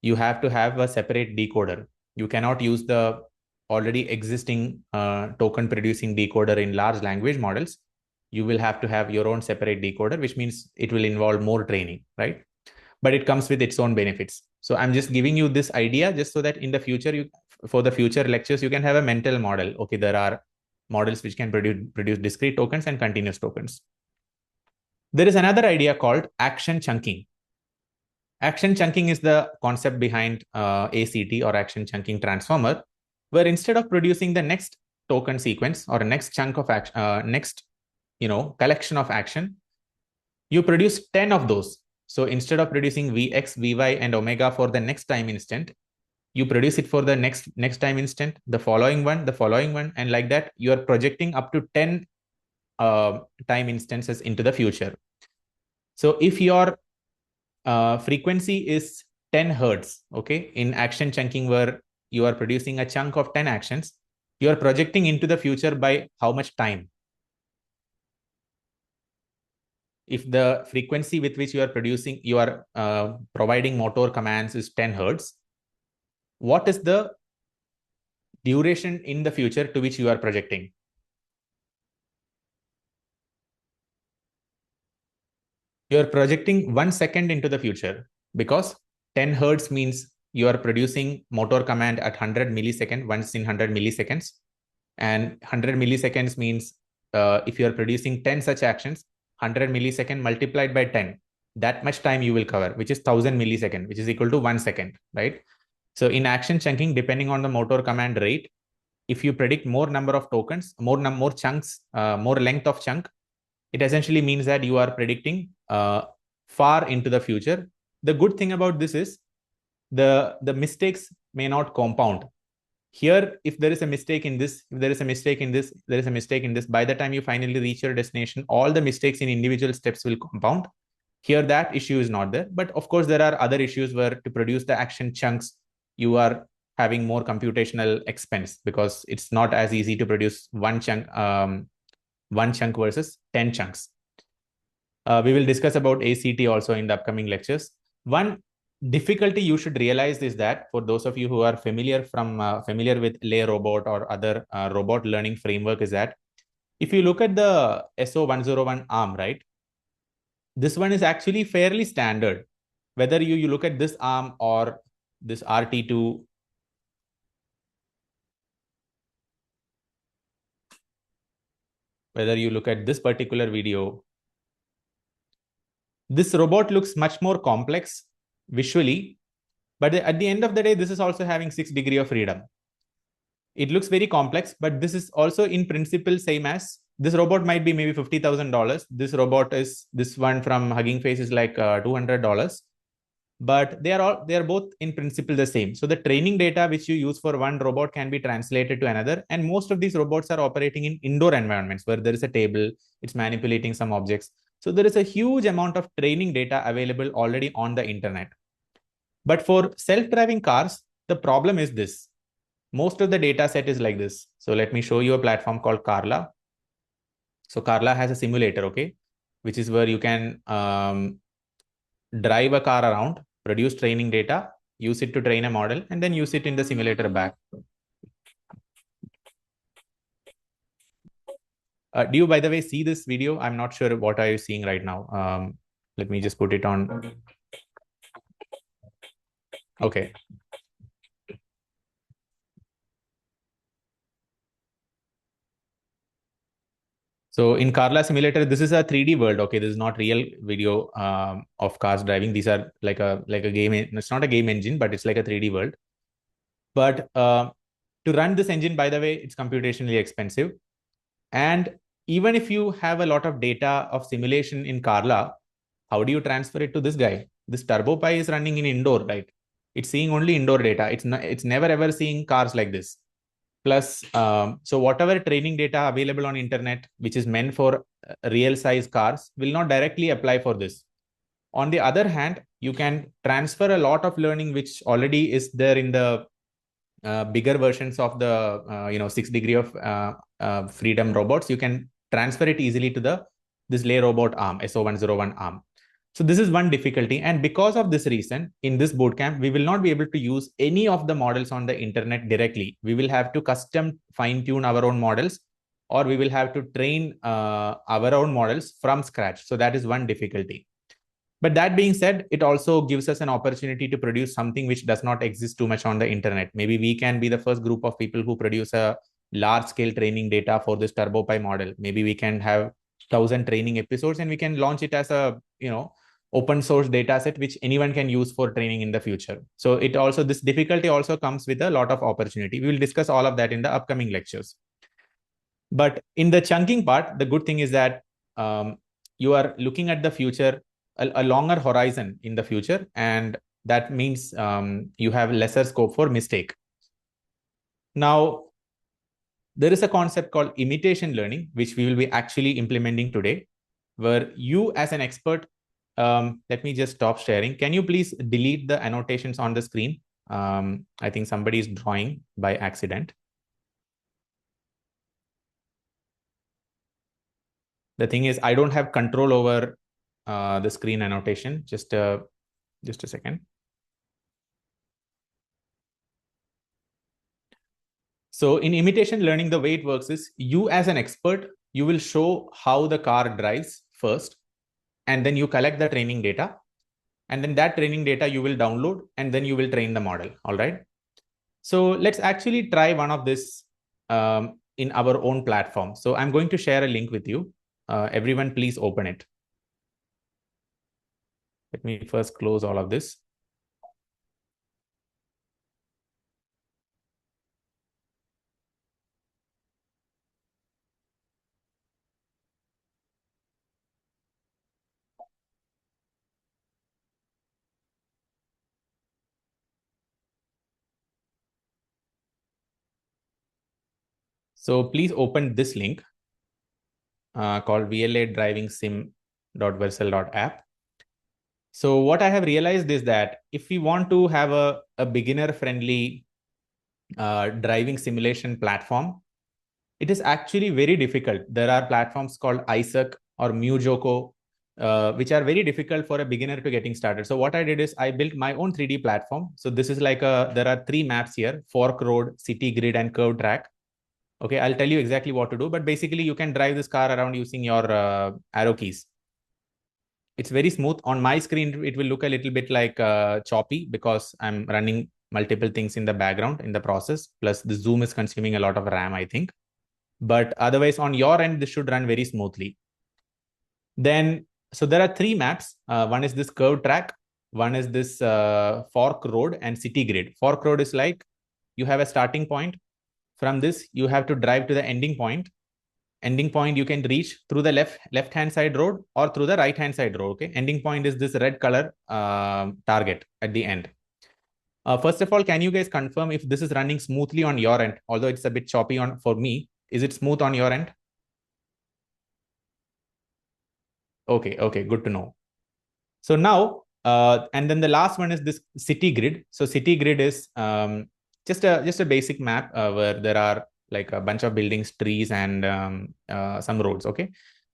you have to have a separate decoder. You cannot use the already existing token producing decoder in large language models. You will have to have your own separate decoder, which means it will involve more training, right? But it comes with its own benefits. So I'm just giving you this idea just so that in the future, for the future lectures, you can have a mental model. Okay, there are models which can produce discrete tokens and continuous tokens. There is another idea called action chunking. Action chunking is the concept behind ACT or action chunking transformer, where instead of producing the next token sequence or next chunk of action, next collection of action, you produce 10 of those. So instead of producing Vx, Vy, and omega for the next time instant, you produce it for the next time instant, the following one, and like that, you are projecting up to 10 time instances into the future. So if your frequency is 10 hertz, okay, in action chunking where you are producing a chunk of 10 actions, you are projecting into the future by how much time? If the frequency with which you are providing motor commands is 10 hertz, what is the duration in the future to which you are projecting? You are projecting 1 second into the future, because 10 hertz means you are producing motor command at 100 millisecond, once in 100 milliseconds. And 100 milliseconds means if you are producing 10 such actions, 100 millisecond multiplied by 10, that much time you will cover, which is 1000 millisecond, which is equal to 1 second, right? So in action chunking, depending on the motor command rate, if you predict more number of tokens, more chunks, more length of chunk, it essentially means that you are predicting far into the future. The good thing about this is the mistakes may not compound. Here, if there is a mistake in this, if there is a mistake in this, there is a mistake in this, by the time you finally reach your destination, all the mistakes in individual steps will compound. Here, that issue is not there. But of course, there are other issues where to produce the action chunks, you are having more computational expense, because it's not as easy to produce one chunk versus 10 chunks. We will discuss about ACT also in the upcoming lectures. One difficulty you should realize is that for those of you who are familiar with Lay Robot or other robot learning framework, is that if you look at the SO101 arm, right, this one is actually fairly standard. Whether you look at this arm or this RT2, whether you look at this particular video, this robot looks much more complex visually, but at the end of the day, this is also having 6 degrees of freedom. It looks very complex, but this is also in principle same as this robot might be maybe $50,000. This one from Hugging Face is like $200, but they are both in principle the same. So the training data which you use for one robot can be translated to another, and most of these robots are operating in indoor environments where there is a table, it's manipulating some objects. So there is a huge amount of training data available already on the internet. But for self-driving cars, the problem is this. Most of the data set is like this. So let me show you a platform called Carla. So Carla has a simulator, okay, which is where you can drive a car around, produce training data, use it to train a model, and then use it in the simulator back. Do you, by the way, see this video? I'm not sure what are you seeing right now. Let me just put it on. Okay. So in Carla Simulator, this is a 3D world. Okay, this is not real video of cars driving. These are like a game. It's not a game engine, but it's like a 3D world. But to run this engine, by the way, it's computationally expensive. And even if you have a lot of data of simulation in Carla, how do you transfer it to this guy? This TurboPi is running in indoor, right? It's seeing only indoor data. It's never ever seeing cars like this. Plus, so whatever training data available on internet, which is meant for real size cars, will not directly apply for this. On the other hand, you can transfer a lot of learning which already is there in the bigger versions of the 6 degree of freedom robots. You can transfer it easily to this Lay robot arm, SO101 arm. So this is one difficulty. And because of this reason, in this bootcamp, we will not be able to use any of the models on the internet directly. We will have to custom fine tune our own models, or we will have to train our own models from scratch. So that is one difficulty. But that being said, it also gives us an opportunity to produce something which does not exist too much on the internet. Maybe we can be the first group of people who produce a large scale training data for this TurboPi model. Maybe we can have 1,000 training episodes and we can launch it as a open source data set which anyone can use for training in the future. So this difficulty also comes with a lot of opportunity. We will discuss all of that in the upcoming lectures. But in the chunking part, the good thing is that you are looking at the future a longer horizon in the future, and that means you have lesser scope for mistake. Now, there is a concept called imitation learning, which we will be actually implementing today, where you as an expert, let me just stop sharing. Can you please delete the annotations on the screen? I think somebody is drawing by accident. The thing is, I don't have control over the screen annotation. Just a second. So in imitation learning, the way it works is you as an expert, you will show how the car drives first, and then you collect the training data. And then that training data you will download, and then you will train the model. All right. So let's actually try one of this in our own platform. So I'm going to share a link with you. Everyone, please open it. Let me first close all of this. So please open this link called VLA driving sim.versal.app. So what I have realized is that if we want to have a beginner friendly driving simulation platform, it is actually very difficult. There are platforms called Isaac or MuJoco, which are very difficult for a beginner to getting started. So what I did is I built my own 3D platform. So this is like there are 3 maps here: fork road, city grid, and curved track. Okay, I'll tell you exactly what to do, but basically you can drive this car around using your arrow keys. It's very smooth. On my screen, it will look a little bit like choppy because I'm running multiple things in the background in the process. Plus the zoom is consuming a lot of RAM, I think. But otherwise on your end, this should run very smoothly. Then, so there are 3 maps. One is this curved track. One is this fork road and city grid. Fork road is like you have a starting point. From this, you have to drive to the ending point. Ending point you can reach through the left hand side road or through the right hand side road. Okay, ending point is this red color target at the end. First of all, can you guys confirm if this is running smoothly on your end? Although it's a bit choppy on for me, is it smooth on your end? Okay, good to know. So now, and then the last one is this city grid. So city grid is just a basic map where there are like a bunch of buildings, trees, and some roads. Okay,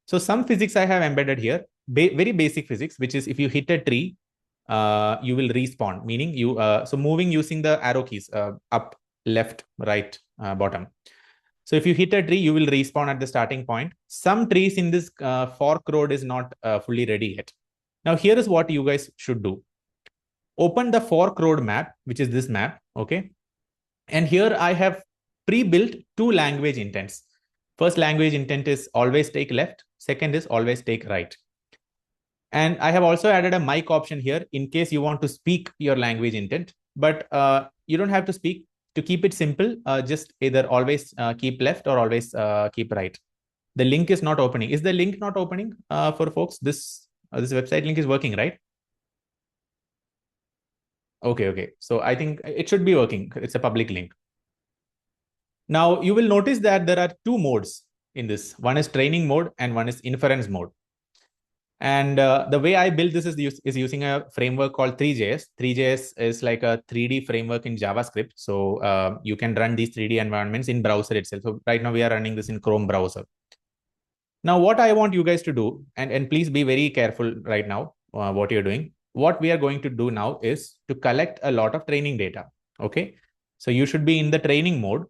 so some physics I have embedded here, very basic physics, which is if you hit a tree, you will respawn. Meaning you so moving using the arrow keys up, left, right, bottom. So if you hit a tree, you will respawn at the starting point. Some trees in this fork road is not fully ready yet. Now here is what you guys should do. Open the fork road map, which is this map. Okay. And here I have pre-built 2 language intents. First language intent is always take left. Second is always take right. And I have also added a mic option here in case you want to speak your language intent, but you don't have to speak. To keep it simple, just either always keep left or always keep right. The link is not opening. Is the link not opening for folks? This website link is working, right? Okay. So I think it should be working. It's a public link. Now you will notice that there are 2 modes in this. One is training mode and one is inference mode. And the way I built this is using a framework called 3JS. 3JS is like a 3D framework in JavaScript. So you can run these 3D environments in browser itself. So right now we are running this in Chrome browser. Now, what I want you guys to do, and please be very careful right now, what you're doing. What we are going to do now is to collect a lot of training data. Okay. So you should be in the training mode.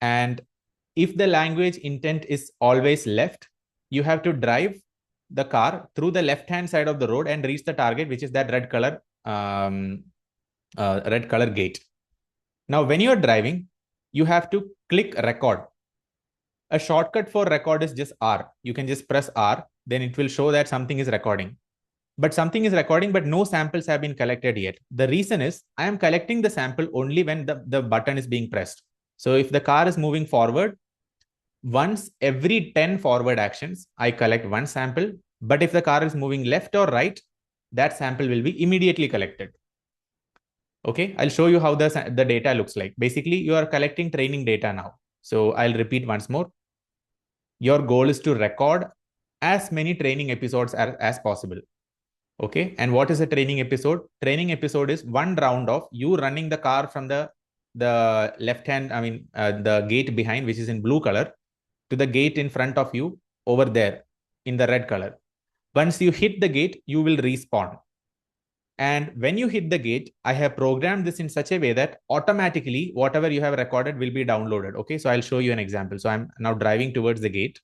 And if the language intent is always left, you have to drive the car through the left-hand side of the road and reach the target, which is that red color gate. Now, when you're driving, you have to click record. A shortcut for record is just R. You can just press R, then it will show that something is recording. But something is recording, but no samples have been collected yet. The reason is I am collecting the sample only when the button is being pressed. So if the car is moving forward, once every 10 forward actions, I collect 1 sample. But if the car is moving left or right, that sample will be immediately collected. Okay, I'll show you how the data looks like. Basically, you are collecting training data now. So I'll repeat once more. Your goal is to record as many training episodes as possible. Okay, and what is a training episode? Training episode is one round of you running the car from the left hand, the gate behind, which is in blue color, to the gate in front of you over there in the red color. Once you hit the gate, you will respawn. And when you hit the gate, I have programmed this in such a way that automatically whatever you have recorded will be downloaded. Okay, so I'll show you an example. So I'm now driving towards the gate.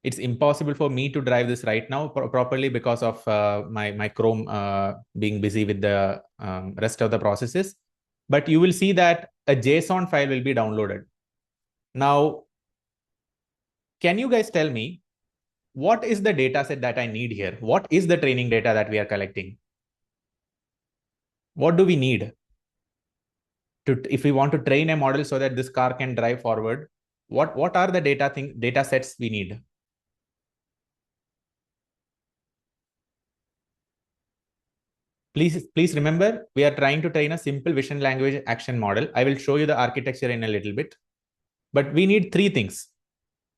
It's impossible for me to drive this right now properly because of my Chrome being busy with the rest of the processes. But you will see that a JSON file will be downloaded. Now, can you guys tell me what is the data set that I need here? What is the training data that we are collecting? What do we need if we want to train a model so that this car can drive forward? What are the data sets we need? Please remember, we are trying to train a simple vision language action model. I will show you the architecture in a little bit. But we need three things.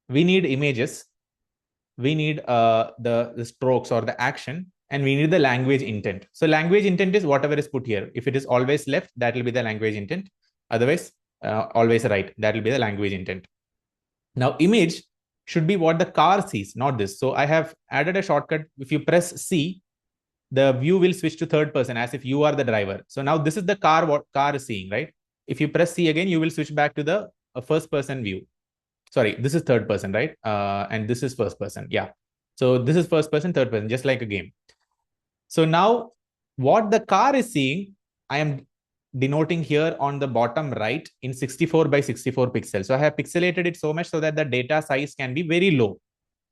We need images, we need the strokes or the action, and we need the language intent. So language intent is whatever is put here. If it is always left, that will be the language intent. Otherwise, always right, that will be the language intent. Now, image should be what the car sees, not this. So I have added a shortcut. If you press C, the view will switch to third person as if you are the driver. So now this is the car, what car is seeing, right? If you press C again, you will switch back to the first person view. Sorry, this is third person, right? And this is first person. Yeah. So this is first person, third person, just like a game. So now what the car is seeing, I am denoting here on the bottom right in 64 by 64 pixels. So I have pixelated it so much so that the data size can be very low.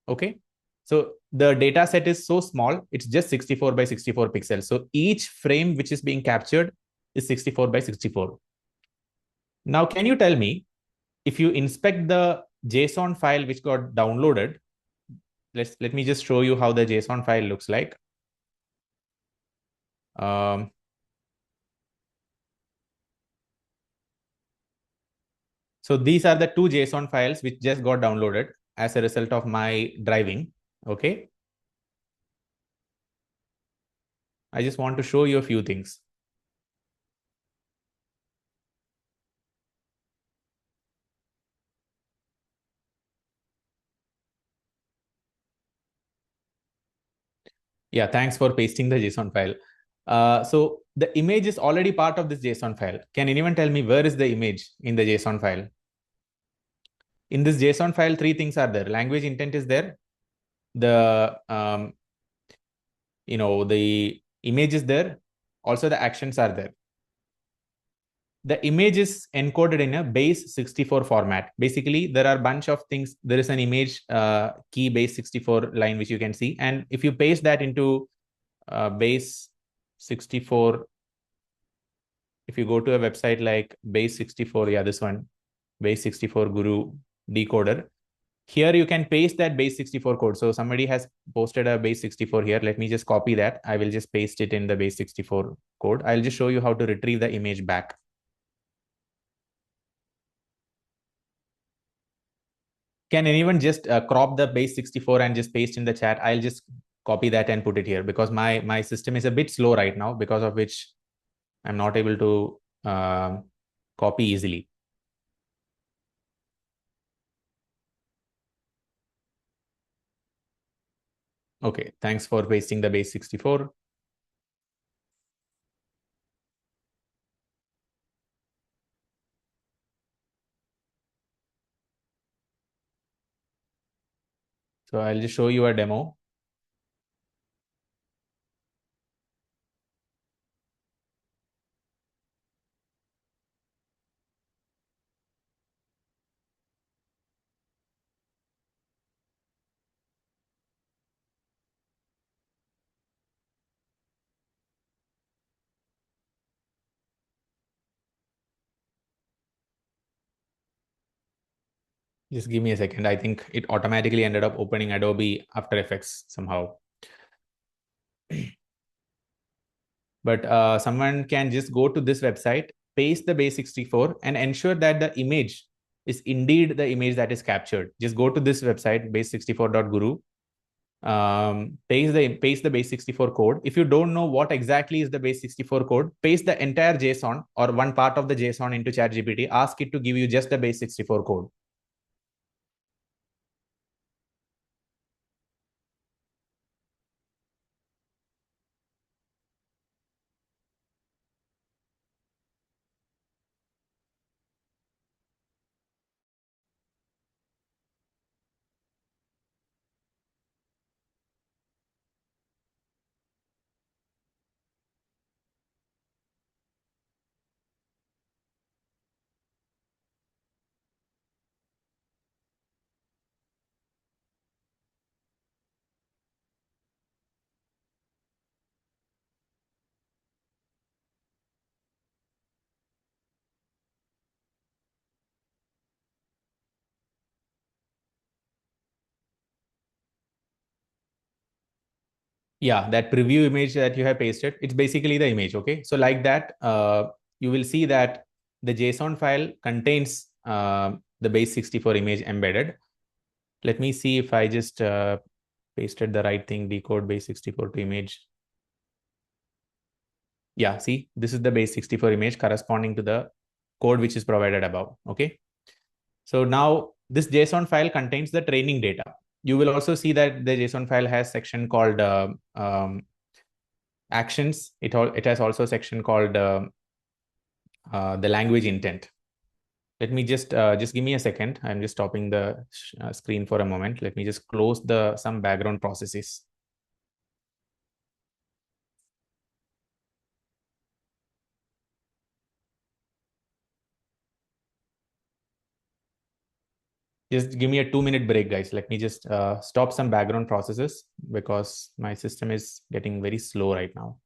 Okay. So the data set is so small, it's just 64 by 64 pixels. So each frame which is being captured is 64 by 64. Now, can you tell me, if you inspect the JSON file which got downloaded, let me just show you how the JSON file looks like. Um, so these are the two JSON files which just got downloaded as a result of my driving. Okay. I just want to show you a few things. Yeah, thanks for pasting the JSON file. So the image is already part of this JSON file. Can anyone tell me where is the image in the JSON file? In this JSON file, three things are there. Language intent is there. The the image is there. Also, the actions are there. The image is encoded in a base 64 format. Basically, there are a bunch of things. There is an image key base 64 line which you can see, and if you paste that into base 64, if you go to a website like base 64, yeah, this one, base 64 guru decoder, here you can paste that base 64 code. So somebody has posted a base 64 here. Let me just copy that. I will just paste it in the base 64 code. I'll just show you how to retrieve the image back. Can anyone just crop the base 64 and just paste in the chat? I'll just copy that and put it here because my system is a bit slow right now, because of which I'm not able to copy easily. Okay, thanks for pasting the base 64. So I'll just show you a demo. Just give me a second. I think it automatically ended up opening Adobe After Effects somehow. But someone can just go to this website, paste the base64, and ensure that the image is indeed the image that is captured. Just go to this website, base64.guru, paste the base64 code. If you don't know what exactly is the base64 code, paste the entire JSON or one part of the JSON into ChatGPT. Ask it to give you just the base64 code. Yeah, that preview image that you have pasted, it's basically the image. Okay, so like that, you will see that the JSON file contains the base64 image embedded. Let me see if I just pasted the right thing, decode base64 to image. Yeah, see, this is the base64 image corresponding to the code which is provided above. Okay, so now this JSON file contains the training data. You will also see that the JSON file has section called actions. It has also a section called the language intent. Let me just give me a second. I'm just stopping the screen for a moment. Let me just close the some background processes. Just give me a 2-minute break, guys. Let me just stop some background processes because my system is getting very slow right now.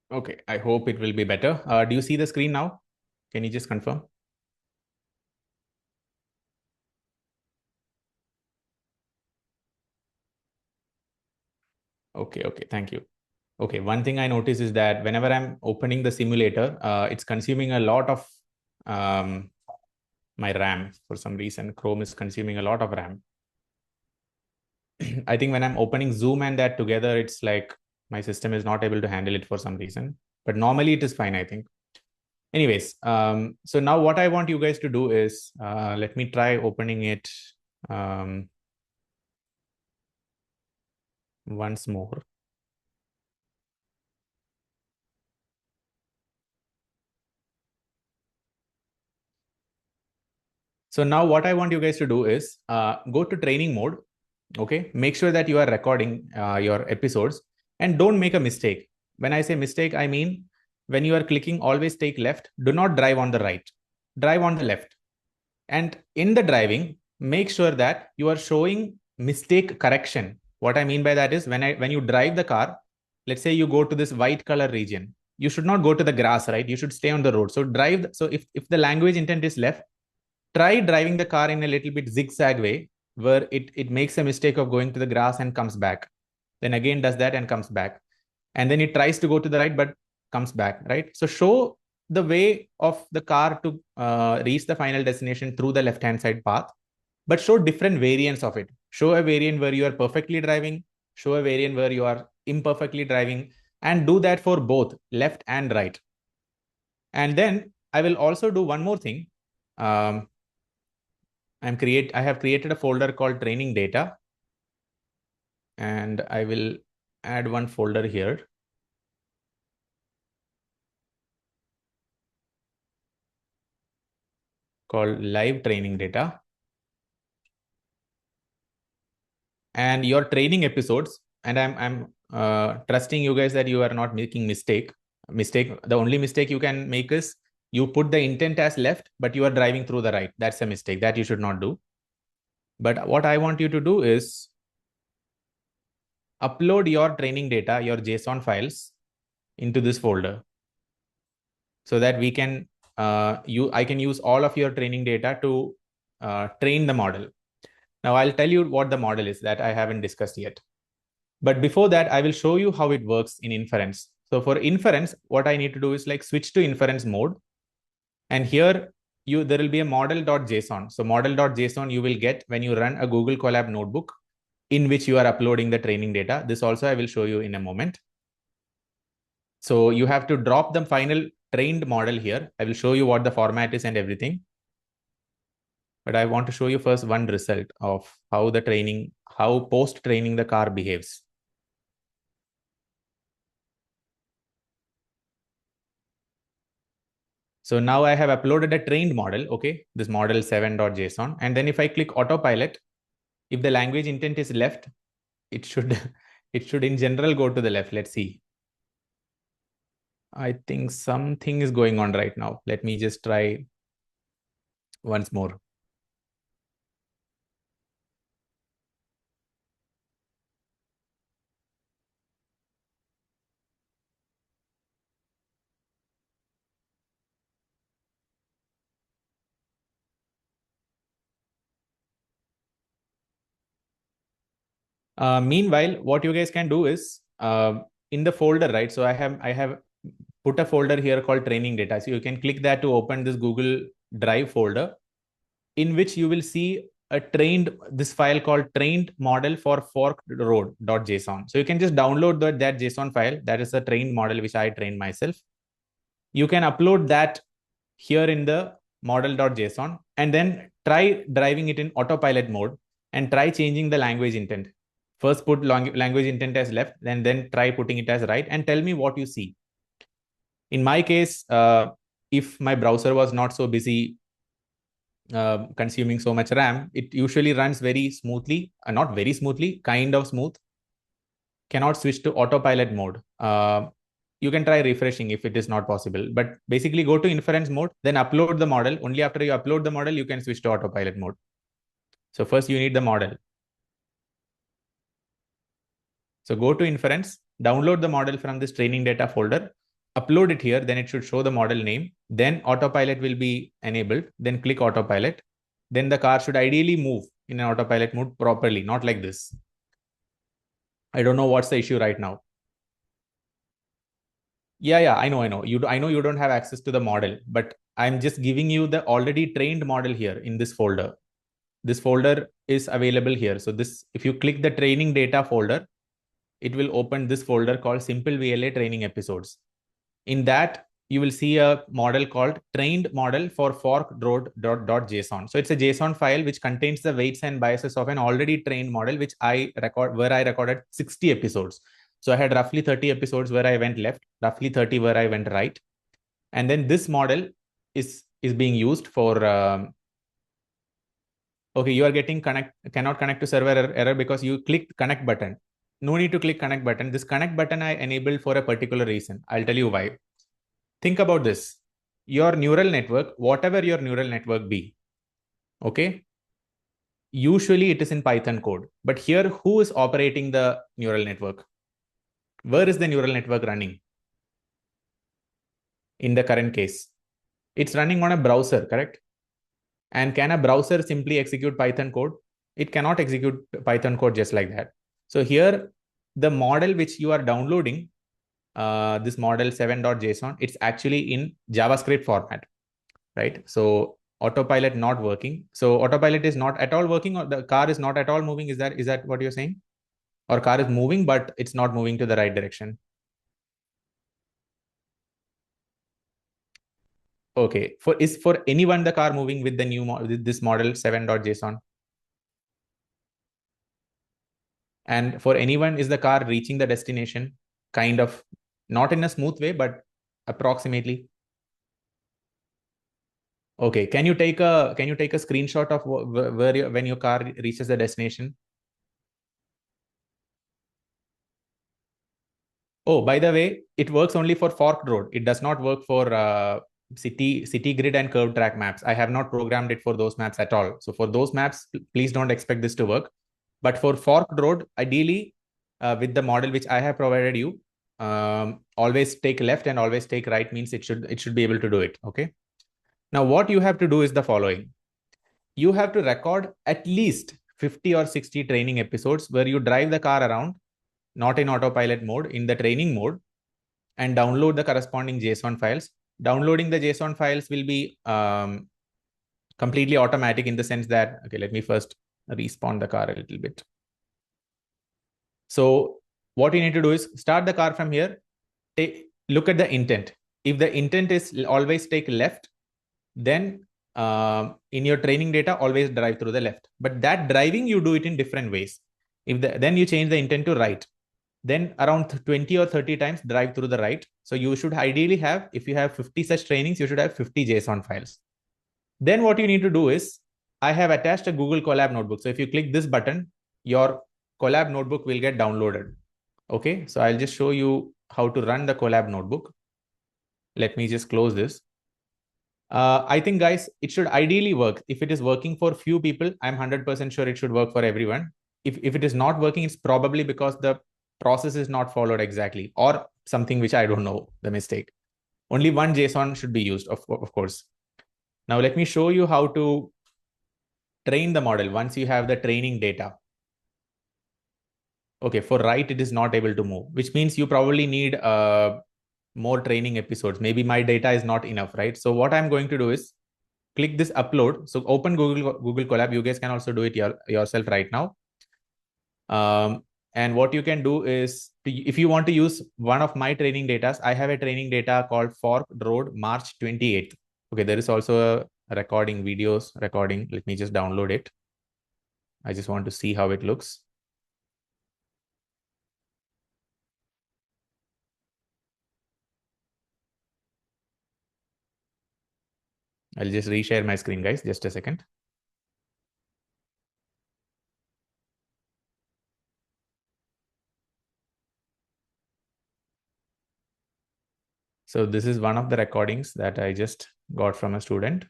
Okay, I hope it will be better. Do you see the screen now? Can you just confirm? Okay, thank you. Okay, one thing I notice is that whenever I'm opening the simulator, it's consuming a lot of my RAM. For some reason, Chrome is consuming a lot of RAM. I think when I'm opening Zoom and that together, it's like my system is not able to handle it for some reason. But normally it is fine, I think. Anyways, so now what I want you guys to do is, let me try opening it once more. So now what I want you guys to do is go to training mode. Okay, make sure that you are recording your episodes and don't make a mistake. When I say mistake, I mean when you are clicking, always take left. Do not drive on the right. Drive on the left. And in the driving, make sure that you are showing mistake correction. What I mean by that is when you drive the car, let's say you go to this white color region, you should not go to the grass, right? You should stay on the road. So drive. So if the language intent is left, try driving the car in a little bit zigzag way where it makes a mistake of going to the grass and comes back. Then again does that and comes back. And then it tries to go to the right, but comes back, right? So show the way of the car to reach the final destination through the left-hand side path, but show different variants of it. Show a variant where you are perfectly driving, show a variant where you are imperfectly driving, and do that for both left and right. And then I will also do one more thing. I have created a folder called training data, and I will add one folder here called live training data. And your training episodes, and I'm trusting you guys that you are not making mistake. The only mistake you can make is you put the intent as left, but you are driving through the right. That's a mistake that you should not do. But what I want you to do is upload your training data, your JSON files into this folder so that we can I can use all of your training data to train the model. Now I'll tell you what the model is that I haven't discussed yet. But before that, I will show you how it works in inference. So for inference, what I need to do is like switch to inference mode. And here there will be a model.json. So model.json you will get when you run a Google Colab notebook in which you are uploading the training data. This also I will show you in a moment. So you have to drop the final trained model here. I will show you what the format is and everything. But I want to show you first one result of how post training the car behaves. So now I have uploaded a trained model, okay, this model 7.json. And then if I click autopilot, if the language intent is left, it should in general go to the left. Let's see. I think something is going on right now. Let me just try once more. Meanwhile, what you guys can do is in the folder, right? So I have put a folder here called training data. So you can click that to open this Google Drive folder in which you will see this file called trained model for forked road.json. So you can just download that JSON file. That is a trained model which I trained myself. You can upload that here in the model.json and then try driving it in autopilot mode and try changing the language intent. First put language intent as left, and then try putting it as right and tell me what you see. In my case, if my browser was not so busy consuming so much RAM, it usually runs very smoothly, not very smoothly, kind of smooth. Cannot switch to autopilot mode. You can try refreshing if it is not possible, but basically go to inference mode, then upload the model. Only after you upload the model, you can switch to autopilot mode. So first you need the model. So go to inference, download the model from this training data folder, upload it here, then it should show the model name. Then autopilot will be enabled. Then click autopilot. Then the car should ideally move in an autopilot mode properly, not like this. I don't know what's the issue right now. Yeah, I know. I know you don't have access to the model, but I'm just giving you the already trained model here in this folder. This folder is available here. So this, if you click the training data folder, it will open this folder called Simple VLA Training Episodes. In that, you will see a model called trained model for fork.json. So it's a JSON file which contains the weights and biases of an already trained model, which where I recorded 60 episodes. So I had roughly 30 episodes where I went left, roughly 30 where I went right. And then this model is being used for okay, you are getting cannot connect to server error because you clicked connect button. No need to click connect button. This connect button I enabled for a particular reason. I'll tell you why. Think about this. Your neural network, whatever your neural network be, okay, usually it is in Python code. But here, who is operating the neural network? Where is the neural network running in the current case? It's running on a browser, correct? And can a browser simply execute Python code? It cannot execute Python code just like that. So here, the model which you are downloading, this model 7.json, it's actually in JavaScript format, right? So autopilot not working. So autopilot is not at all working, or the car is not at all moving. Is that what you're saying? Or car is moving, but it's not moving to the right direction. Okay. For anyone the car moving with the with this model 7.json? And for anyone, is the car reaching the destination? Kind of, not in a smooth way, but approximately. Okay. Can you take a screenshot of when your car reaches the destination? Oh, by the way, it works only for forked road. It does not work for city grid and curved track maps. I have not programmed it for those maps at all. So for those maps, please don't expect this to work. But for forked road, ideally, with the model which I have provided you, always take left and always take right means it should be able to do it. Okay. Now what you have to do is the following. You have to record at least 50 or 60 training episodes where you drive the car around, not in autopilot mode, in the training mode, and download the corresponding JSON files. Downloading the JSON files will be completely automatic in the sense that, okay, let me first respawn the car a little bit. So what you need to do is start the car from here. Look at the intent. If the intent is always take left, then in your training data, always drive through the left. But that driving, you do it in different ways. Then you change the intent to right. Then around 20 or 30 times drive through the right. So you should ideally have, if you have 50 such trainings, you should have 50 JSON files. Then what you need to do is, I have attached a Google Colab notebook. So if you click this button, your Colab notebook will get downloaded. Okay, so I'll just show you how to run the Colab notebook. Let me just close this. I think, guys, it should ideally work. If it is working for few people, I'm 100% sure it should work for everyone. If it is not working, it's probably because the process is not followed exactly, or something which I don't know, the mistake. Only one JSON should be used, of course. Now, let me show you how to train the model once you have the training data. Okay, for right, it is not able to move, which means you probably need more training episodes. Maybe my data is not enough, right? So what I'm going to do is click this upload. So open Google Colab. You guys can also do it yourself right now. And what you can do is, if you want to use one of my training data, I have a training data called Fork Road March 28th. Okay, there is also a recording, videos recording. Let me just download it. I just want to see how it looks. I'll just reshare my screen, guys. Just a second. So this is one of the recordings that I just got from a student.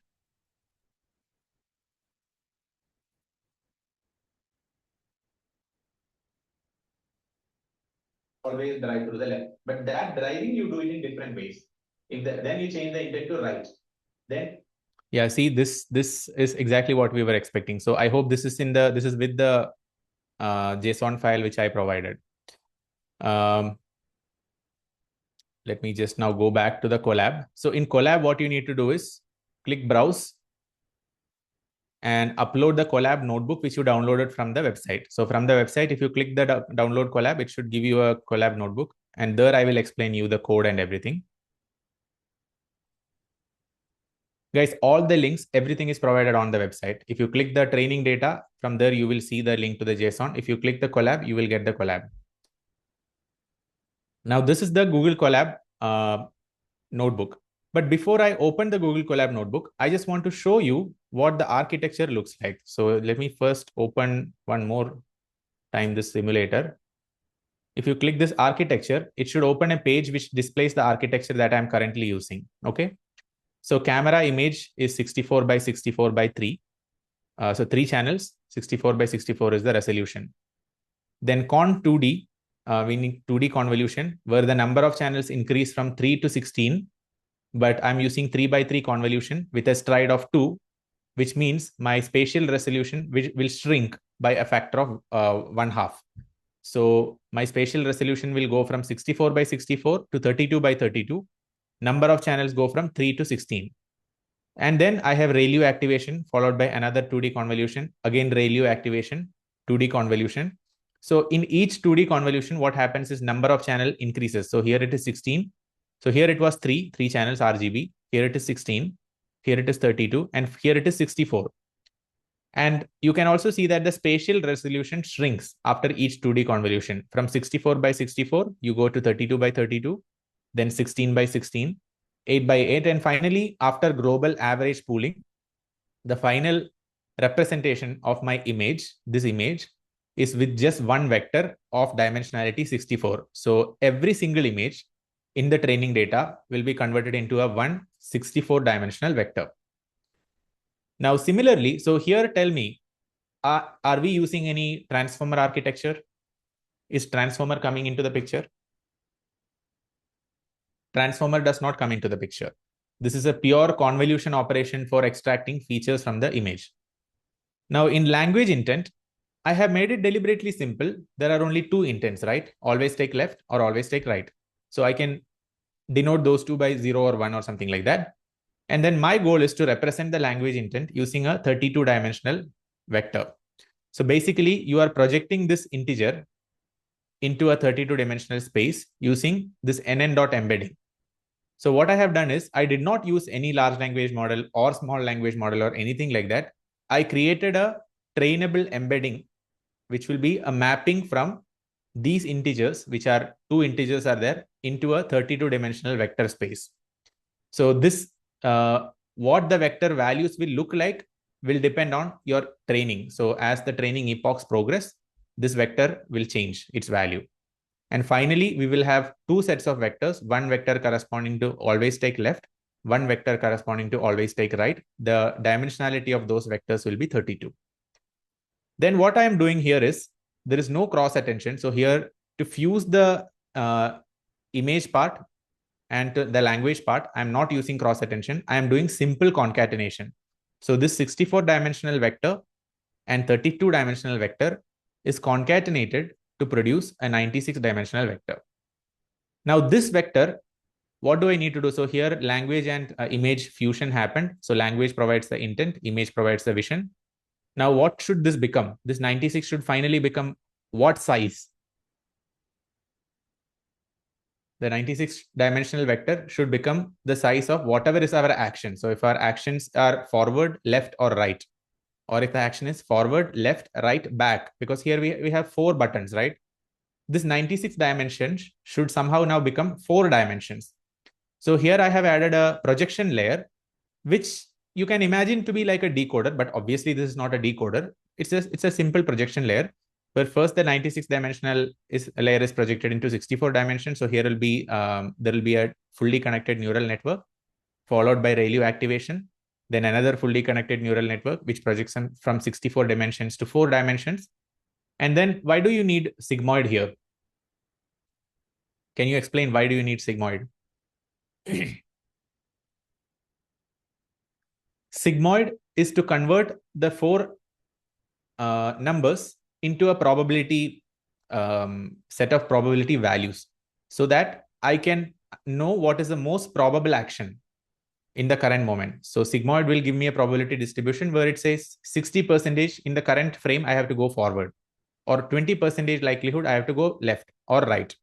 Always drive through the left. But that driving, you do it in different ways. Then you change the intent to right. Then yeah, see, this is exactly what we were expecting. So I hope this is with the JSON file which I provided. let me just now go back to the Colab. So in Colab, what you need to do is click browse and upload the Colab notebook, which you downloaded from the website. So from the website, if you click the download Colab, it should give you a Colab notebook. And there I will explain you the code and everything. Guys, all the links, everything is provided on the website. If you click the training data, from there you will see the link to the JSON. If you click the Colab, you will get the Colab. Now this is the Google Colab notebook. But before I open the Google Colab notebook, I just want to show you what the architecture looks like. So let me first open one more time this simulator. If you click this architecture, it should open a page which displays the architecture that I'm currently using. Okay. So camera image is 64 by 64 by 3. So 3 channels, 64 by 64 is the resolution. Then con 2D, we need 2D convolution where the number of channels increase from 3 to 16. But I'm using 3 by 3 convolution with a stride of 2, which means my spatial resolution will shrink by a factor of 1/2. So my spatial resolution will go from 64 by 64 to 32 by 32. Number of channels go from 3 to 16. And then I have ReLU activation followed by another 2D convolution. Again, ReLU activation, 2D convolution. So in each 2D convolution, what happens is number of channel increases. So here it is 16. So here it was 3 channels RGB. Here it is 16. Here it is 32. And here it is 64. And you can also see that the spatial resolution shrinks after each 2D convolution. From 64 by 64, you go to 32 by 32, then 16 by 16, 8 by 8. And finally, after global average pooling, the final representation of my image, this image, is with just one vector of dimensionality 64. So every single image in the training data will be converted into a 164 dimensional vector. Now, similarly, so here tell me, are we using any transformer architecture? Is transformer coming into the picture? Transformer does not come into the picture. This is a pure convolution operation for extracting features from the image. Now, in language intent, I have made it deliberately simple. There are only 2 intents, right? Always take left or always take right. So I can denote those 2 by 0 or 1 or something like that. And then my goal is to represent the language intent using a 32-dimensional vector. So basically, you are projecting this integer into a 32-dimensional space using this nn.embedding. So what I have done is I did not use any large language model or small language model or anything like that. I created a trainable embedding, which will be a mapping from these integers, which are 2 integers are there, into a 32-dimensional vector space. So this, what the vector values will look like will depend on your training. So as the training epochs progress, this vector will change its value. And finally, we will have 2 sets of vectors, one vector corresponding to always take left, one vector corresponding to always take right. The dimensionality of those vectors will be 32. Then what I am doing here is, there is no cross attention. So here to fuse the image part and the language part, I'm not using cross attention. I am doing simple concatenation. So this 64-dimensional vector and 32-dimensional vector is concatenated to produce a 96-dimensional vector. Now this vector, what do I need to do? So here language and image fusion happened. So language provides the intent, image provides the vision. Now what should this become? This 96 should finally become what size? The 96-dimensional vector should become the size of whatever is our action. So if our actions are forward, left, or right, or if the action is forward, left, right, back, because here we have 4 buttons, right? This 96 dimensions should somehow now become 4 dimensions. So here I have added a projection layer, which you can imagine to be like a decoder, but obviously this is not a decoder. It's a simple projection layer, where first the 96-dimensional layer is projected into 64 dimensions. So here will be there will be a fully connected neural network followed by ReLU activation, then another fully connected neural network which projects from 64 dimensions to 4 dimensions. And then why do you need sigmoid here? Can you explain why do you need sigmoid? Sigmoid is to convert the 4 numbers into a probability set of probability values, so that I can know what is the most probable action in the current moment. So sigmoid will give me a probability distribution where it says 60% in the current frame, I have to go forward, or 20% likelihood I have to go left or right.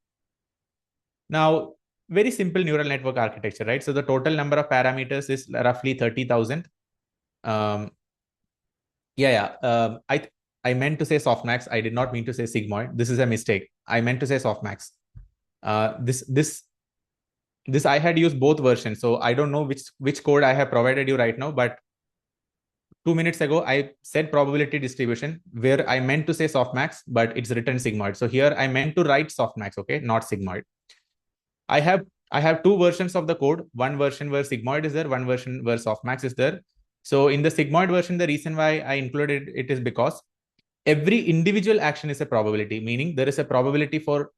Now, very simple neural network architecture, right? So the total number of parameters is roughly 30,000. I meant to say softmax. I did not mean to say sigmoid. This is a mistake. I meant to say softmax. This I had used both versions, so I don't know which code I have provided you right now, but 2 minutes ago I said probability distribution where I meant to say softmax, but it's written sigmoid. So here I meant to write softmax, okay, not sigmoid. I have two versions of the code. One version where sigmoid is there, one version where softmax is there. So in the sigmoid version, the reason why I included it is because every individual action is a probability, meaning there is a probability for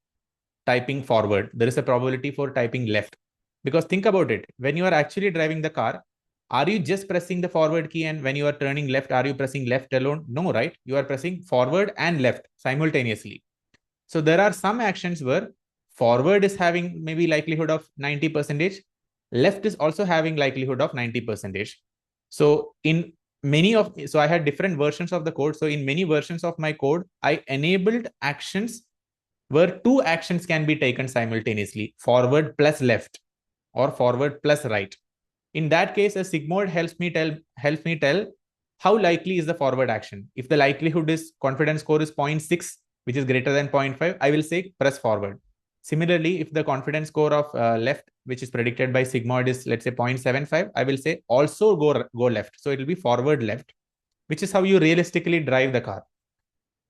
typing forward, there is a probability for typing left. Because think about it, when you are actually driving the car, are you just pressing the forward key, and when you are turning left, are you pressing left alone? No, right? You are pressing forward and left simultaneously. So there are some actions where forward is having maybe likelihood of 90%, left is also having likelihood of 90%. So so I had different versions of the code. So in many versions of my code, I enabled actions where two actions can be taken simultaneously, forward plus left or forward plus right. In that case, a sigmoid helps me tell how likely is the forward action. If the likelihood is confidence score is 0.6, which is greater than 0.5, I will say press forward. Similarly, if the confidence score of left, which is predicted by sigmoid, is let's say 0.75, I will say also go left. So it will be forward left, which is how you realistically drive the car.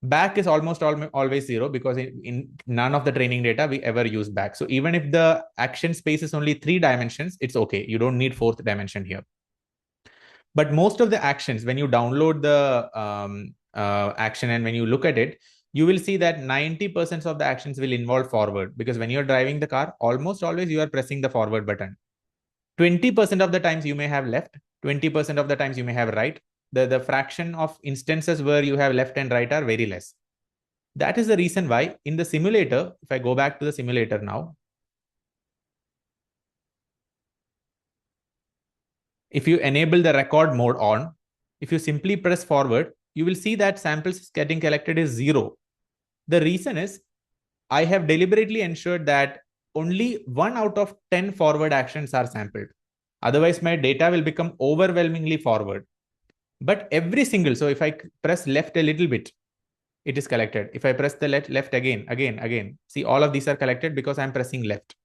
Back is almost always zero because in none of the training data we ever use back. So even if the action space is only 3 dimensions, it's okay. You don't need 4th dimension here. But most of the actions, when you download the action and when you look at it, you will see that 90% of the actions will involve forward, because when you're driving the car, almost always you are pressing the forward button. 20% of the times you may have left, 20% of the times you may have right. The fraction of instances where you have left and right are very less. That is the reason why in the simulator, if I go back to the simulator now, if you enable the record mode on, if you simply press forward, you will see that samples getting collected is 0. The reason is I have deliberately ensured that only 1 out of 10 forward actions are sampled. Otherwise, my data will become overwhelmingly forward. But every single, so if I press left a little bit, it is collected. If I press the left again, see, all of these are collected because I'm pressing left.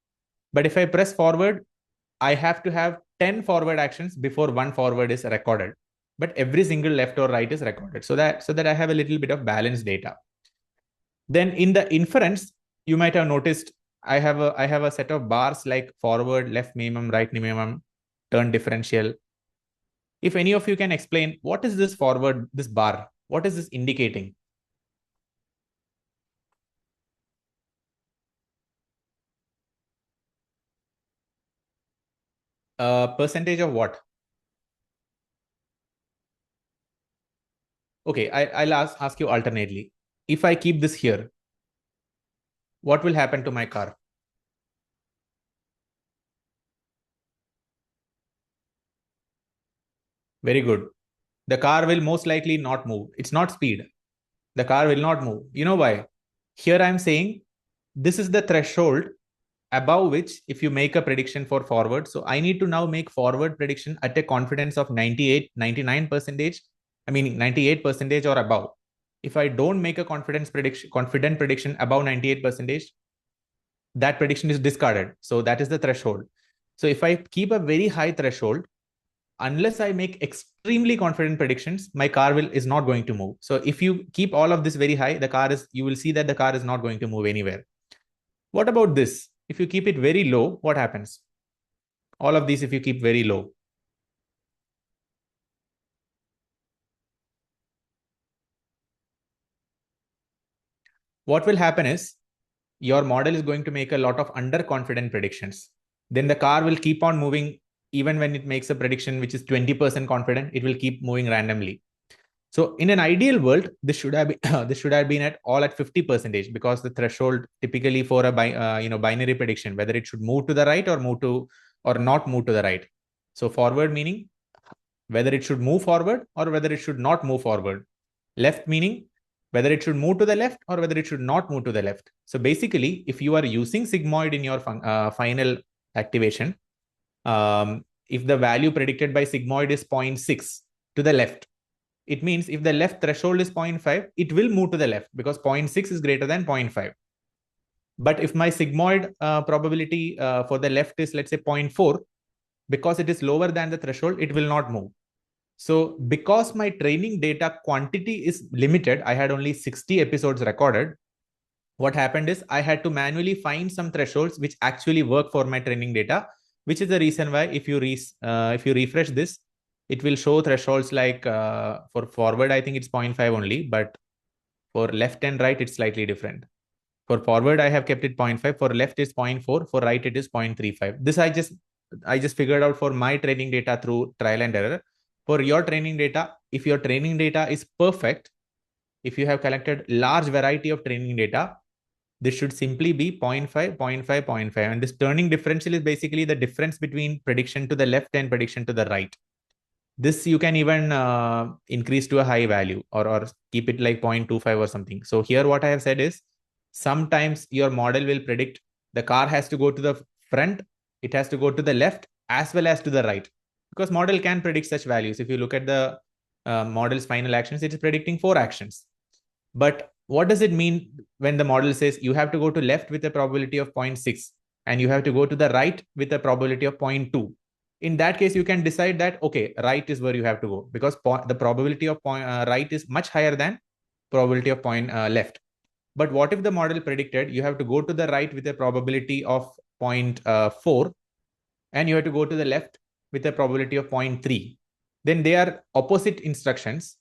But if I press forward, I have to have 10 forward actions before 1 forward is recorded. But every single left or right is recorded. So that I have a little bit of balanced data. Then in the inference, you might have noticed I have a set of bars like forward, left minimum, right minimum, turn differential. If any of you can explain what is this forward, this bar, what is this indicating? Percentage of what? Okay, I'll ask you alternately. If I keep this here, what will happen to my car? Very good. The car will most likely not move. It's not speed. The car will not move. You know why? Here I'm saying this is the threshold above which if you make a prediction for forward. So I need to now make forward prediction at a confidence of 98, 99%. I mean 98% or above. If I don't make a confident prediction above 98%, that prediction is discarded. So that is the threshold. So if I keep a very high threshold, unless I make extremely confident predictions, my car is not going to move. So if you keep all of this very high, you will see that the car is not going to move anywhere. What about this? If you keep it very low, what happens? All of these, if you keep very low. What will happen is your model is going to make a lot of underconfident predictions. Then the car will keep on moving even when it makes a prediction which is 20% confident, it will keep moving randomly. So in an ideal world, this should have been, this should have been at all at 50%, because the threshold typically for a binary prediction, whether it should move to the right or not move to the right. So forward meaning whether it should move forward or whether it should not move forward. Left meaning whether it should move to the left or whether it should not move to the left. So basically, if you are using sigmoid in your final activation, if the value predicted by sigmoid is 0.6 to the left, it means if the left threshold is 0.5, it will move to the left because 0.6 is greater than 0.5. But if my sigmoid probability for the left is, let's say, 0.4, because it is lower than the threshold, it will not move. So because my training data quantity is limited, I had only 60 episodes recorded. What happened is I had to manually find some thresholds which actually work for my training data, which is the reason why if you refresh this, it will show thresholds like for forward, I think it's 0.5 only, but for left and right, it's slightly different. For forward, I have kept it 0.5. For left, is 0.4. For right, it is 0.35. This I just figured out for my training data through trial and error. For your training data, if your training data is perfect, if you have collected large variety of training data, this should simply be 0.5, 0.5, 0.5. And this turning differential is basically the difference between prediction to the left and prediction to the right. This you can even increase to a high value or keep it like 0.25 or something. So here what I have said is sometimes your model will predict the car has to go to the front, it has to go to the left as well as to the right, because model can predict such values. If you look at the model's final actions, it is predicting 4 actions. But what does it mean when the model says you have to go to left with a probability of 0.6 and you have to go to the right with a probability of 0.2? In that case, you can decide that, okay, right is where you have to go because the probability of right is much higher than probability of left. But what if the model predicted you have to go to the right with a probability of 0.4 and you have to go to the left with a probability of 0.3? Then they are opposite instructions.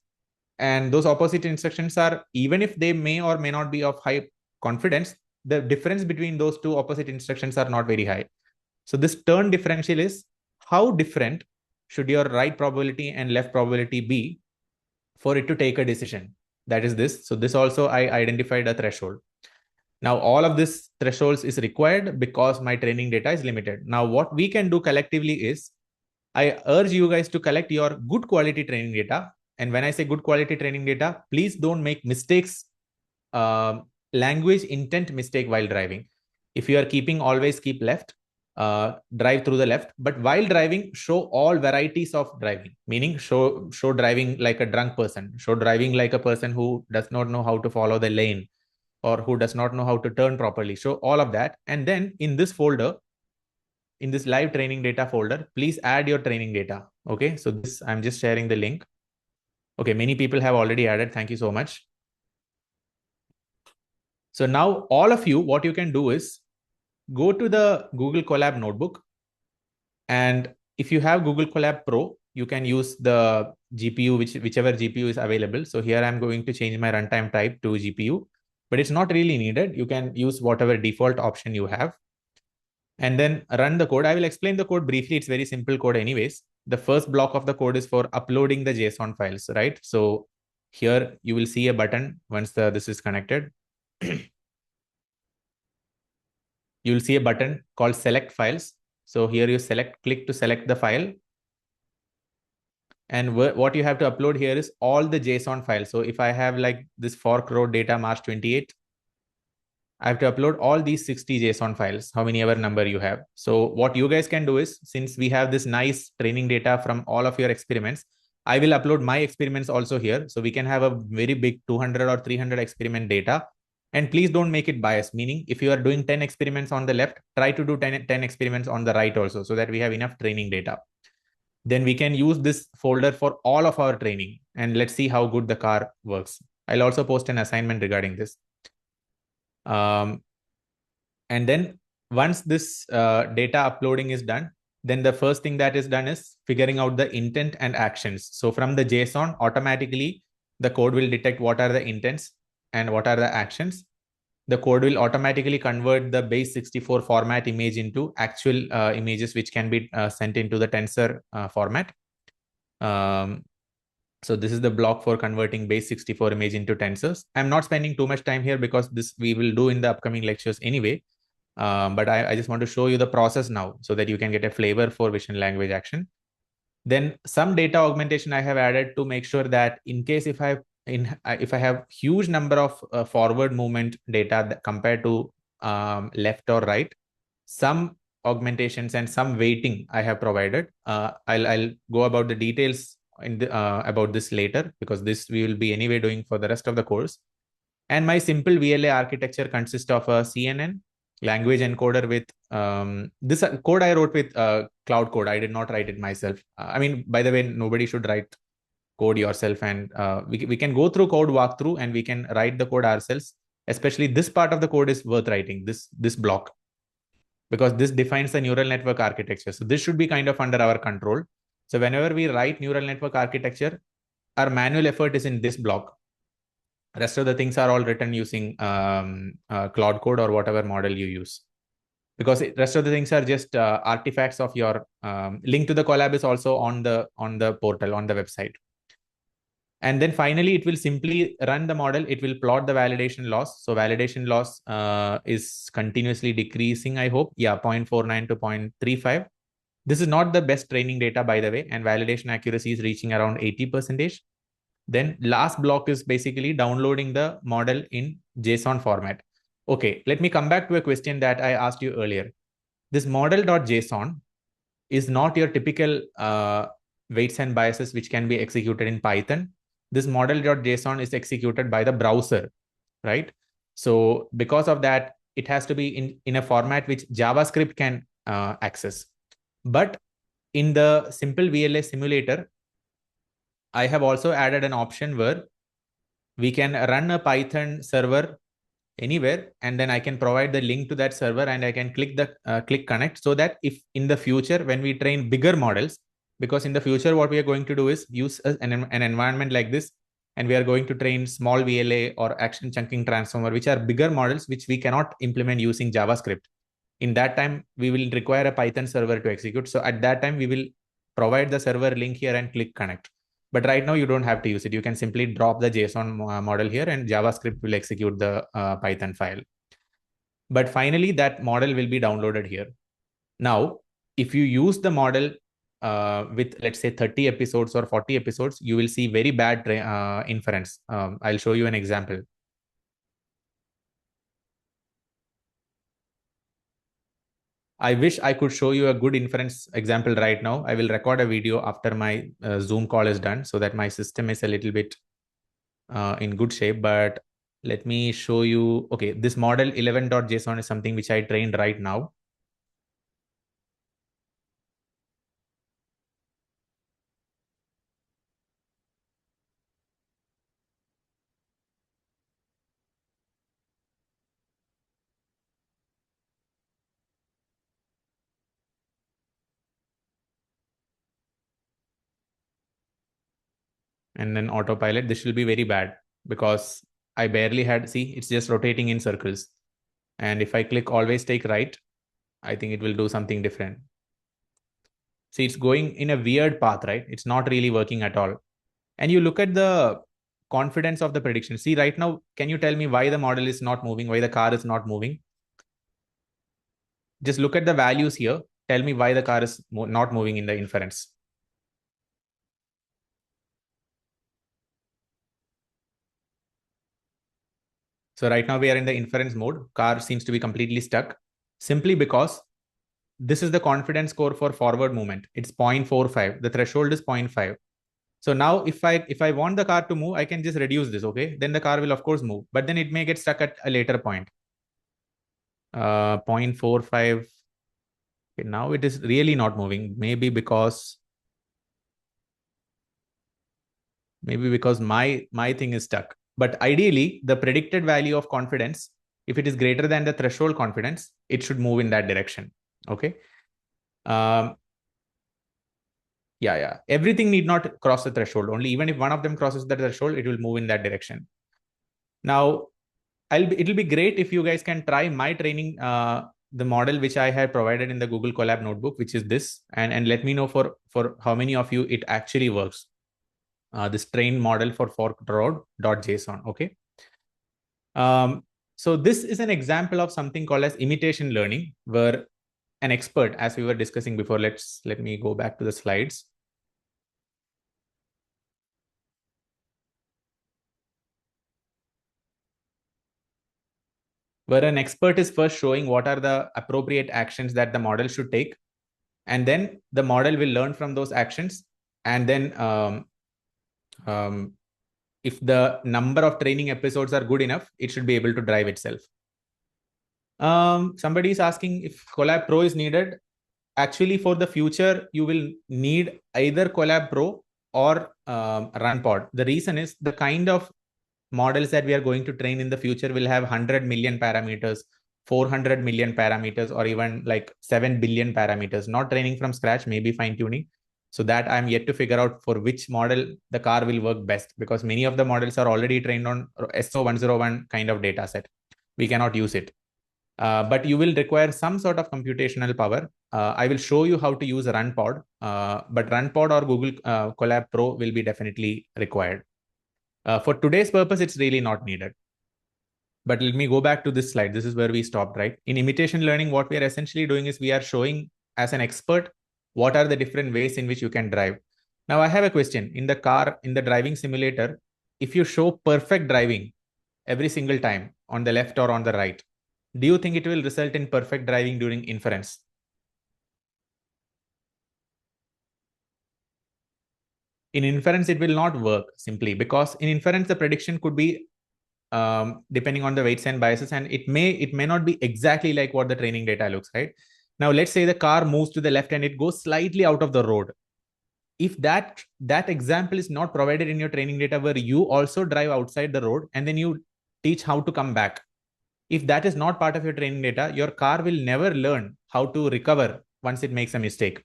And those opposite instructions are, even if they may or may not be of high confidence, the difference between those two opposite instructions are not very high. So this turn differential is how different should your right probability and left probability be for it to take a decision. That is this. So this also I identified a threshold. Now all of this thresholds is required because my training data is limited. Now what we can do collectively is I urge you guys to collect your good quality training data. And when I say good quality training data, please don't make mistakes, language intent mistake while driving. If you are keeping always keep left, drive through the left, but while driving, show all varieties of driving, meaning show driving like a drunk person, show driving like a person who does not know how to follow the lane or who does not know how to turn properly. Show all of that. And then in this folder, in this live training data folder, please add your training data. Okay, so this, I'm just sharing the link. Okay, many people have already added. Thank you so much. So now all of you, what you can do is go to the Google Colab notebook. And if you have Google Colab Pro, you can use the GPU, whichever GPU is available. So here I'm going to change my runtime type to GPU, but it's not really needed. You can use whatever default option you have. And then run the code. I will explain the code briefly. It's very simple code anyways. The first block of the code is for uploading the JSON files, right? So here you will see a button once this is connected. You will see a button called select files. So here you click to select the file. And what you have to upload here is all the JSON files. So if I have like this fork road data March 28, I have to upload all these 60 JSON files, how many ever number you have. So what you guys can do is, since we have this nice training data from all of your experiments, I will upload my experiments also here. So we can have a very big 200 or 300 experiment data. And please don't make it biased, meaning if you are doing 10 experiments on the left, try to do 10 experiments on the right also, so that we have enough training data. Then we can use this folder for all of our training. And let's see how good the car works. I'll also post an assignment regarding this. And then once this data uploading is done, then the first thing that is done is figuring out the intent and actions. So from the JSON, automatically the code will detect what are the intents and what are the actions. The code will automatically convert the base 64 format image into actual images, which can be sent into the tensor format. So this is the block for converting base 64 image into tensors. I'm not spending too much time here because this we will do in the upcoming lectures anyway. But I just want to show you the process now so that you can get a flavor for vision language action. Then some data augmentation I have added to make sure that in case if I have huge number of forward movement data that compared to left or right, some augmentations and some weighting I have provided. I'll go about the details about this later because this we will be anyway doing for the rest of the course. And my simple VLA architecture consists of a CNN language encoder with this code I wrote with Cloud Code. I did not write it myself. I mean, by the way, nobody should write code yourself, and we can go through code walkthrough and we can write the code ourselves. Especially this part of the code is worth writing, this block, because this defines the neural network architecture. So this should be kind of under our control. So whenever we write neural network architecture, our manual effort is in this block. Rest of the things are all written using Cloud Code or whatever model you use. Because rest of the things are just artifacts of your link to the Colab is also on the portal, on the website. And then finally, it will simply run the model. It will plot the validation loss. So validation loss is continuously decreasing, I hope. Yeah, 0.49 to 0.35. This is not the best training data, by the way, and validation accuracy is reaching around 80%. Then last block is basically downloading the model in JSON format. Okay, let me come back to a question that I asked you earlier. This model.json is not your typical weights and biases which can be executed in Python. This model.json is executed by the browser, right? So because of that, it has to be in a format which JavaScript can access. But in the simple VLA simulator, I have also added an option where we can run a Python server anywhere, and then I can provide the link to that server and I can click the click connect, so that if in the future when we train bigger models, because in the future what we are going to do is use an environment like this, and we are going to train small VLA or action chunking transformer, which are bigger models which we cannot implement using JavaScript. In that time, we will require a Python server to execute. So at that time, we will provide the server link here and click connect. But right now, you don't have to use it. You can simply drop the JSON model here and JavaScript will execute the Python file. But finally, that model will be downloaded here. Now, if you use the model with, let's say, 30 episodes or 40 episodes, you will see very bad inference. I'll show you an example. I wish I could show you a good inference example right now. I will record a video after my Zoom call is done so that my system is a little bit in good shape. But let me show you. Okay, this model 11.json is something which I trained right now. And then autopilot, this will be very bad because I barely had, see, it's just rotating in circles. And if I click always take right, I think it will do something different. See, it's going in a weird path, right? It's not really working at all. And you look at the confidence of the prediction. See, right now, can you tell me why the model is not moving, why the car is not moving? Just look at the values here. Tell me why the car is not moving in the inference. So right now we are in the inference mode. Car seems to be completely stuck simply because this is the confidence score for forward movement. It's 0.45. The threshold is 0.5. So now if I want the car to move, I can just reduce this, okay? Then the car will of course move, but then it may get stuck at a later point. 0.45. Okay, now it is really not moving. Maybe because my thing is stuck. But ideally, the predicted value of confidence, if it is greater than the threshold confidence, it should move in that direction. Okay. Yeah. Everything need not cross the threshold. Only even if one of them crosses the threshold, it will move in that direction. Now, it'll be great if you guys can try my training, the model which I had provided in the Google Colab notebook, which is this, and let me know for how many of you it actually works. this train model for forked road.json. Okay. So this is an example of something called as imitation learning, where an expert, as we were discussing before, let me go back to the slides. Where an expert is first showing what are the appropriate actions that the model should take. And then the model will learn from those actions. And then if the number of training episodes are good enough, it should be able to drive itself. Somebody is asking if Colab Pro is needed. Actually, for the future, you will need either Colab Pro or RunPod. The reason is the kind of models that we are going to train in the future will have 100 million parameters, 400 million parameters, or even like 7 billion parameters. Not training from scratch, maybe fine tuning. So that I'm yet to figure out for which model the car will work best, because many of the models are already trained on SO101 kind of data set. We cannot use it. But you will require some sort of computational power. I will show you how to use RunPod, but RunPod or Google Colab Pro will be definitely required. For today's purpose, it's really not needed. But let me go back to this slide. This is where we stopped, right? In imitation learning, what we are essentially doing is we are showing as an expert what are the different ways in which you can drive. Now, I have a question. In the car, in the driving simulator, if you show perfect driving every single time on the left or on the right, do you think it will result in perfect driving during inference? In inference, it will not work simply because in inference, the prediction could be depending on the weights and biases, and it may not be exactly like what the training data looks, right? Now, let's say the car moves to the left and it goes slightly out of the road. If that example is not provided in your training data, where you also drive outside the road and then you teach how to come back, if that is not part of your training data, your car will never learn how to recover once it makes a mistake.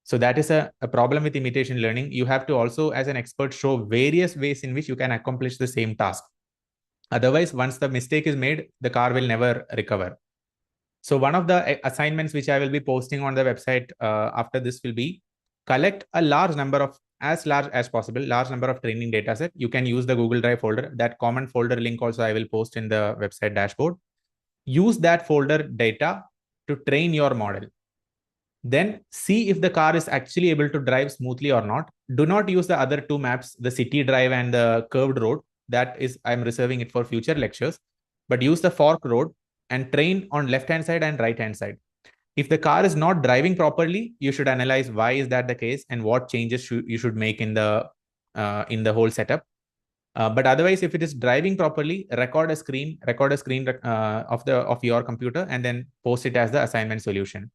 So that is a problem with imitation learning. You have to also, as an expert, show various ways in which you can accomplish the same task. Otherwise, once the mistake is made, the car will never recover. So one of the assignments which I will be posting on the website after this will be collect a large number of, as large as possible, large number of training data set. You can use the Google Drive folder. That common folder link also I will post in the website dashboard. Use that folder data to train your model. Then see if the car is actually able to drive smoothly or not. Do not use the other two maps, the city drive and the curved road. That is, I'm reserving it for future lectures. But use the fork road and train on left-hand side and right-hand side. If the car is not driving properly, you should analyze why is that the case and what changes you should make in the whole setup. But otherwise, if it is driving properly, record a screen of your computer and then post it as the assignment solution.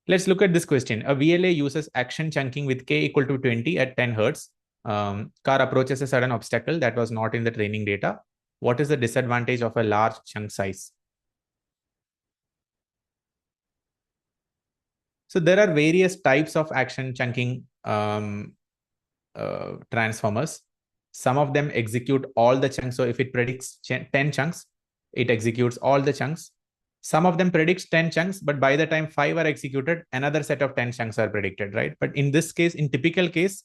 Let's look at this question. A VLA uses action chunking with k equal to 20 at 10 hertz. Car approaches a sudden obstacle that was not in the training data. What is the disadvantage of a large chunk size? So there are various types of action chunking transformers. Some of them execute all the chunks. So if it predicts 10 chunks, it executes all the chunks. Some of them predicts 10 chunks, but by the time 5 are executed, another set of 10 chunks are predicted, right? But in this case, in typical case,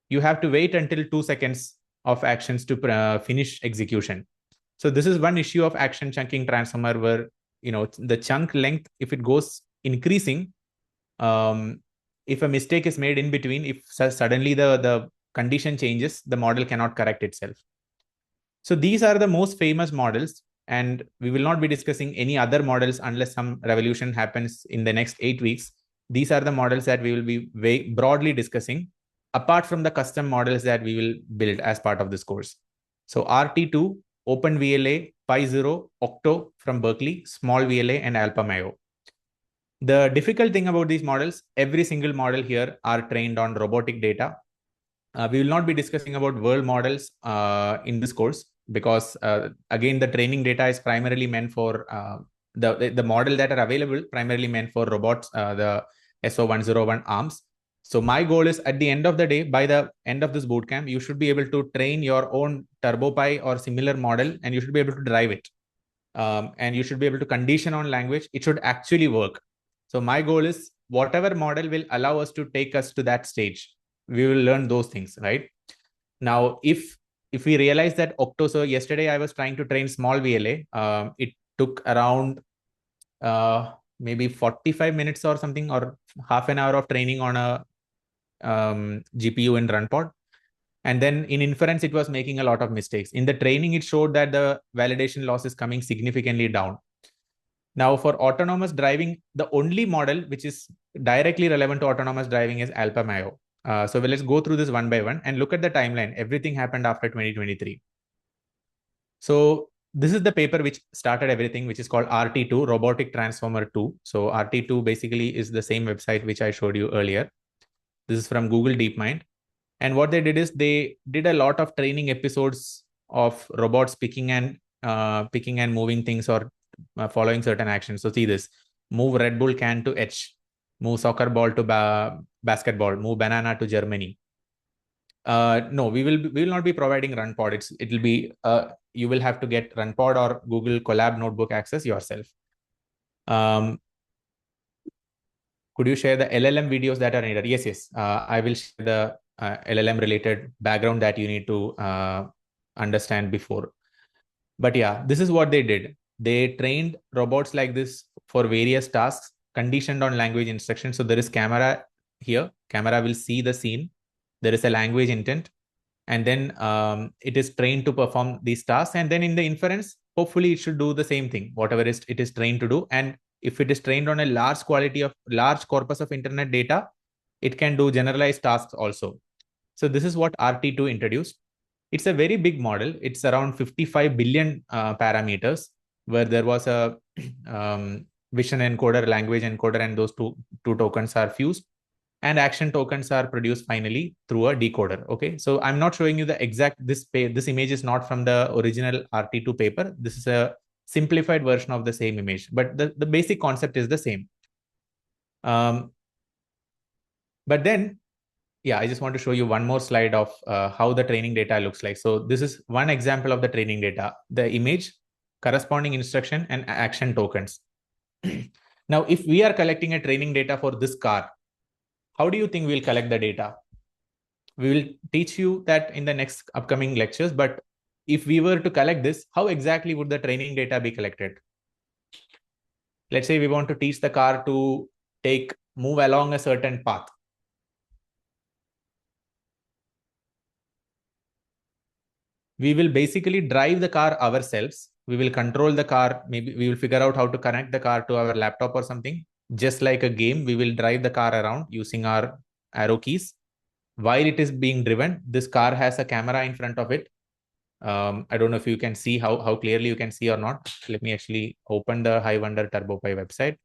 you have to wait until 2 seconds of actions to finish execution. So this is one issue of action chunking transformer where, the chunk length, if it goes increasing, if a mistake is made in between, if suddenly the condition changes, the model cannot correct itself. So these are the most famous models, and we will not be discussing any other models unless some revolution happens in the next 8 weeks. These are the models that we will be broadly discussing, apart from the custom models that we will build as part of this course. So RT2, OpenVLA, Pi0, Octo from Berkeley, Small VLA, and Alpha Mayo. The difficult thing about these models, every single model here are trained on robotic data. We will not be discussing about world models in this course because, again, the training data is primarily meant for the model that are available, primarily meant for robots, the SO101 arms. So my goal is at the end of the day, by the end of this bootcamp, you should be able to train your own TurboPi or similar model, and you should be able to drive it. And you should be able to condition on language. It should actually work. So my goal is whatever model will allow us to take us to that stage, we will learn those things, right? Now, if we realize that Octo, so yesterday I was trying to train small VLA, it took around maybe 45 minutes or something, or half an hour of training on a GPU in RunPod. And then in inference, it was making a lot of mistakes. In the training, it showed that the validation loss is coming significantly down. Now, for autonomous driving, the only model which is directly relevant to autonomous driving is Alpha Mayo. So let's go through this one by one and look at the timeline. Everything happened after 2023. So this is the paper which started everything, which is called RT2, Robotic Transformer 2. So RT2 basically is the same website which I showed you earlier. This is from Google DeepMind. And what they did is they did a lot of training episodes of robots picking and moving things, or following certain actions. So see this: move Red Bull can to H, move soccer ball to basketball, move banana to Germany. No, we will not be providing RunPod. It'll be you will have to get RunPod or Google Colab notebook access yourself. Could you share the LLM videos that are needed? Yes. I will share the LLM related background that you need to understand before. But yeah, this is what they did. They trained robots like this for various tasks conditioned on language instructions. So there is camera here. Camera will see the scene. There is a language intent. And then it is trained to perform these tasks. And then in the inference, hopefully it should do the same thing, whatever it is trained to do. And if it is trained on a large corpus of internet data, it can do generalized tasks also. So this is what RT2 introduced. It's a very big model. It's around 55 billion parameters, where there was a vision encoder, language encoder, and those two tokens are fused. And action tokens are produced finally through a decoder. Okay, so I'm not showing you the exact, this image is not from the original RT2 paper. This is a simplified version of the same image, but the basic concept is the same. But then, yeah, I just want to show you one more slide of how the training data looks like. So this is one example of the training data: the image, corresponding instruction, and action tokens. Now, if we are collecting a training data for this car, how do you think we'll collect the data? We will teach you that in the next upcoming lectures, but if we were to collect this, how exactly would the training data be collected? Let's say we want to teach the car to move along a certain path. We will basically drive the car ourselves. We will control the car. Maybe we will figure out how to connect the car to our laptop or something. Just like a game, we will drive the car around using our arrow keys. While it is being driven, this car has a camera in front of it. I don't know if you can see how clearly you can see or not. Let me actually open the Highwonder TurboPi website.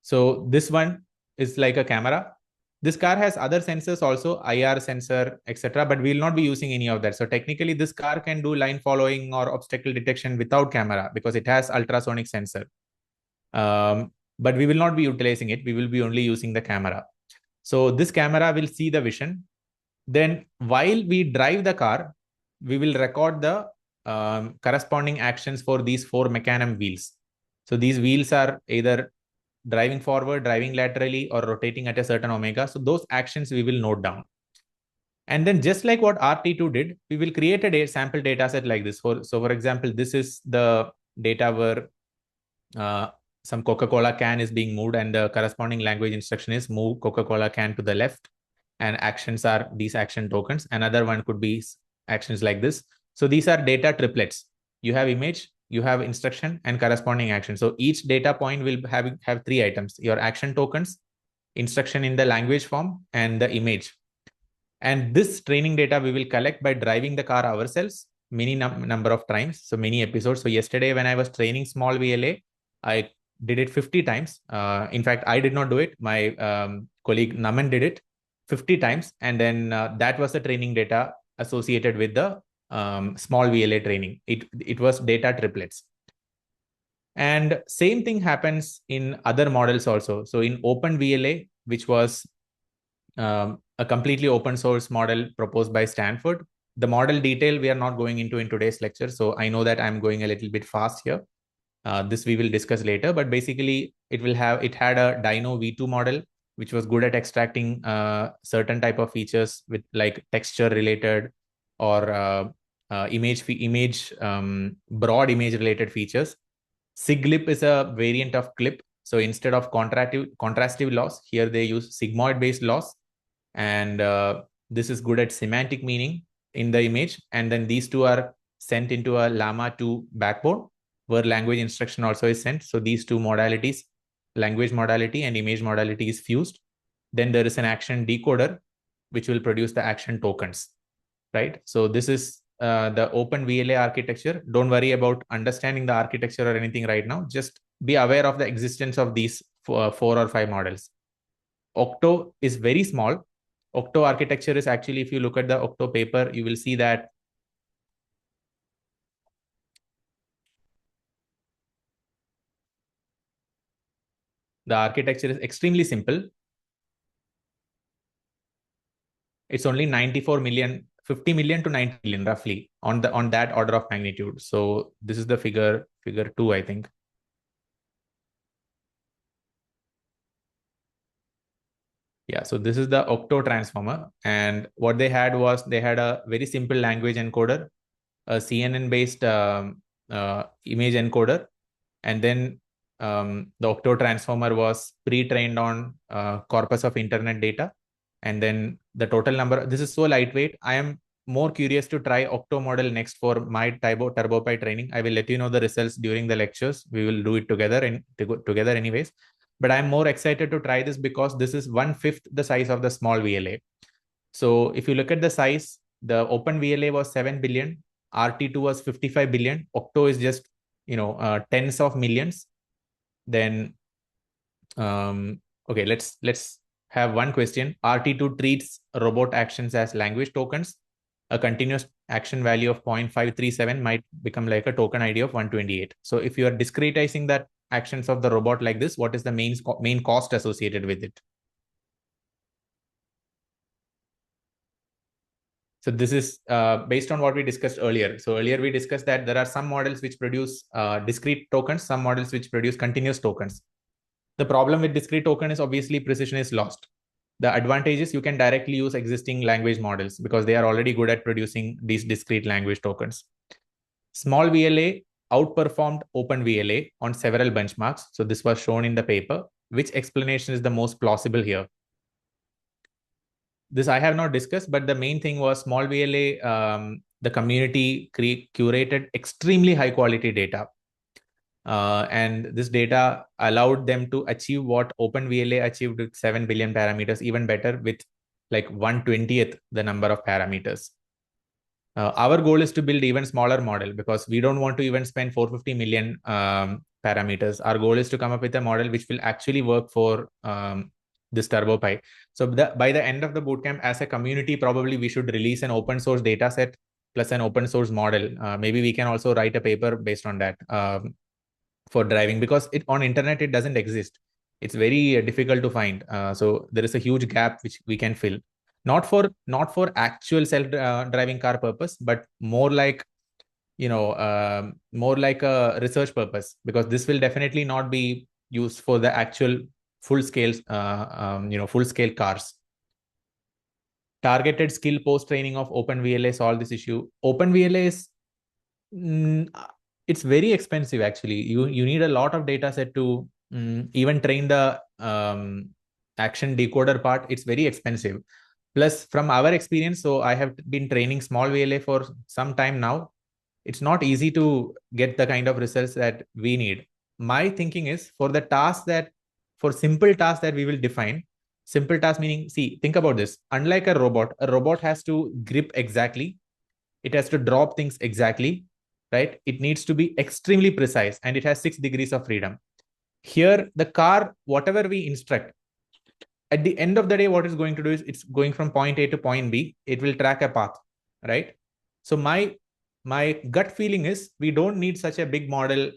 So this one is like a camera. This car has other sensors also, IR sensor, etc. But we will not be using any of that. So technically, this car can do line following or obstacle detection without camera because it has ultrasonic sensor. But we will not be utilizing it. We will be only using the camera. So this camera will see the vision. Then while we drive the car, we will record the corresponding actions for these 4 mecanum wheels. So these wheels are either driving forward, driving laterally, or rotating at a certain omega. So those actions we will note down. And then just like what RT2 did, we will create a sample data set like this. So for example, this is the data where some Coca-Cola can is being moved and the corresponding language instruction is move Coca-Cola can to the left. And actions are these action tokens. Another one could be actions like this. So these are data triplets. You have image, you have instruction, and corresponding action. So each data point will have 3 items: your action tokens, instruction in the language form, and the image. And this training data we will collect by driving the car ourselves many number of times. So many episodes. So yesterday when I was training small VLA, I did it 50 times. In fact, I did not do it. My colleague Naman did it 50 times. And then that was the training data associated with the small VLA training. It was data triplets. And same thing happens in other models also. So in Open VLA, which was a completely open source model proposed by Stanford, the model detail we are not going into in today's lecture. So I know that I'm going a little bit fast here. This we will discuss later, but basically it had a Dino V2 model, which was good at extracting certain type of features with like texture related or broad image related features. SIGLIP is a variant of clip. So instead of contrastive loss, here they use sigmoid based loss. And this is good at semantic meaning in the image. And then these two are sent into a Llama 2 backbone where language instruction also is sent. So these two modalities, language modality and image modality, is fused. Then there is an action decoder, which will produce the action tokens, right? So this is the open VLA architecture. Don't worry about understanding the architecture or anything right now. Just be aware of the existence of these four or five models. Octo is very small. Octo architecture is actually, if you look at the Octo paper, you will see that the architecture is extremely simple. It's only 94 million, 50 million to 90 million roughly on that order of magnitude. So this is the figure 2, I think. Yeah, so this is the Octo transformer. And what they had was they had a very simple language encoder, a CNN-based image encoder, and then the Octo transformer was pre-trained on corpus of internet data. And then the total number, this is so lightweight. I am more curious to try Octo model next for my TurboPi training. I will let you know the results during the lectures. We will do it together and together anyways. But I'm more excited to try this because this is 1/5 the size of the small VLA. So if you look at the size, the open VLA was 7 billion, RT2 was 55 billion, Octo is just, tens of millions. Then, okay, let's have one question. RT2 treats robot actions as language tokens. A continuous action value of 0.537 might become like a token ID of 128. So if you are discretizing that actions of the robot like this, what is the main cost associated with it? So this is based on what we discussed earlier. So earlier we discussed that there are some models which produce discrete tokens, some models which produce continuous tokens. The problem with discrete token is obviously precision is lost. The advantage is you can directly use existing language models because they are already good at producing these discrete language tokens. Small VLA outperformed open VLA on several benchmarks. So this was shown in the paper. Which explanation is the most plausible here? This I have not discussed, but the main thing was small VLA, the community curated extremely high quality data. And this data allowed them to achieve what OpenVLA achieved with 7 billion parameters, even better with like 1/20th the number of parameters. Our goal is to build even smaller model because we don't want to even spend 450 million parameters. Our goal is to come up with a model which will actually work for this TurboPi. So by the end of the bootcamp, as a community, probably we should release an open source data set plus an open source model. Maybe we can also write a paper based on that for driving, because on internet it doesn't exist. It's very difficult to find. So there is a huge gap which we can fill. Not for actual self-driving car purpose, but more like more like a research purpose, because this will definitely not be used for the actual full scale cars. Targeted skill post training of OpenVLA solve this issue. OpenVLA is it's very expensive actually. You need a lot of data set to even train the action decoder part. It's very expensive. Plus, from our experience, so I have been training small VLA for some time now. It's not easy to get the kind of results that we need. My thinking is for simple tasks that we will define, simple task meaning, see, think about this. Unlike a robot has to grip exactly. It has to drop things exactly, right? It needs to be extremely precise and it has 6 degrees of freedom. Here, the car, whatever we instruct, at the end of the day, what it's going to do is it's going from point A to point B. It will track a path, right? So my gut feeling is we don't need such a big model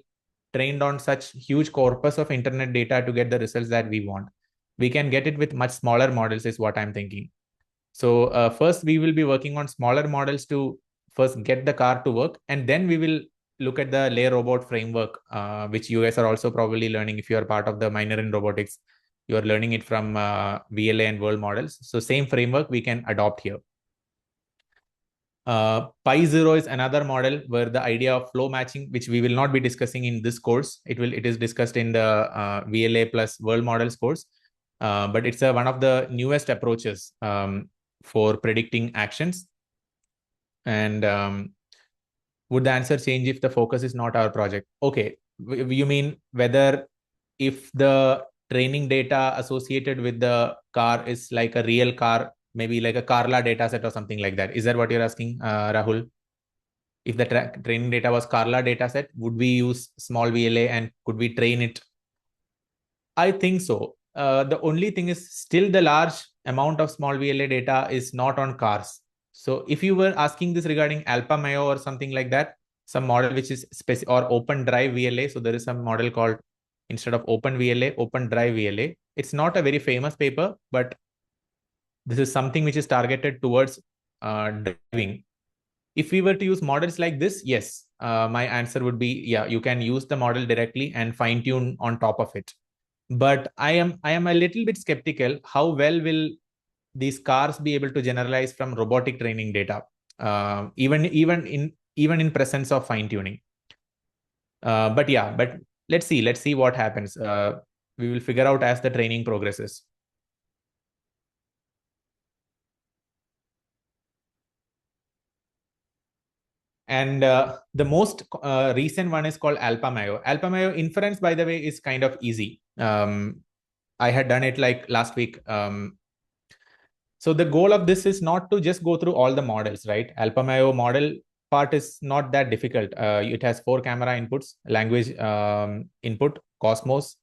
trained on such huge corpus of internet data to get the results that we want. We can get it with much smaller models is what I'm thinking. So first we will be working on smaller models to first get the car to work, and then we will look at the layer robot framework, which you guys are also probably learning if you are part of the minor in robotics. You are learning it from VLA and world models. So same framework we can adopt here. Pi0 is another model where the idea of flow matching, which we will not be discussing in this course. It is discussed in the VLA plus world models course. But it's one of the newest approaches for predicting actions. And would the answer change if the focus is not our project? Okay, you mean whether if the training data associated with the car is like a real car, maybe like a Carla data set or something like that. Is that what you're asking, Rahul? If the training data was Carla data set, would we use small VLA and could we train it? I think so. The only thing is still the large amount of small VLA data is not on cars. So if you were asking this regarding Alpha Mayo or something like that, some model which is specific or open drive VLA. So there is some model called, instead of open VLA, open drive VLA. It's not a very famous paper, but this is something which is targeted towards driving. If we were to use models like this, yes, my answer would be, yeah, you can use the model directly and fine tune on top of it. But I am a little bit skeptical how well will these cars be able to generalize from robotic training data, even in presence of fine tuning. But yeah, but let's see what happens. We will figure out as the training progresses. And the most recent one is called Alpha Mayo. Alpha Mayo inference, by the way, is kind of easy. I had done it like last week. So the goal of this is not to just go through all the models, right? Alpha Mayo model part is not that difficult. It has 4 camera inputs. Language input, Cosmos,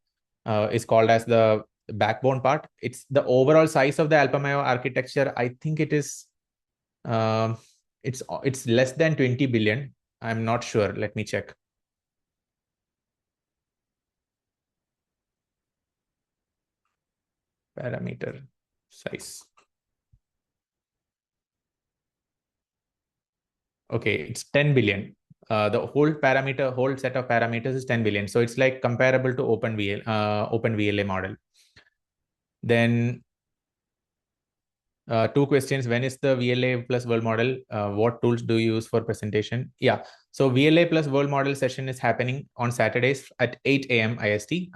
is called as the backbone part. It's the overall size of the Alpha Mayo architecture. I think it is, it's less than 20 billion. I'm not sure. Let me check. Parameter size. Okay, it's 10 billion. The whole set of parameters is 10 billion. So it's like comparable to open VLA model. Then 2 questions. When is the VLA plus world model? What tools do you use for presentation? Yeah. So VLA plus world model session is happening on Saturdays at 8 a.m. IST.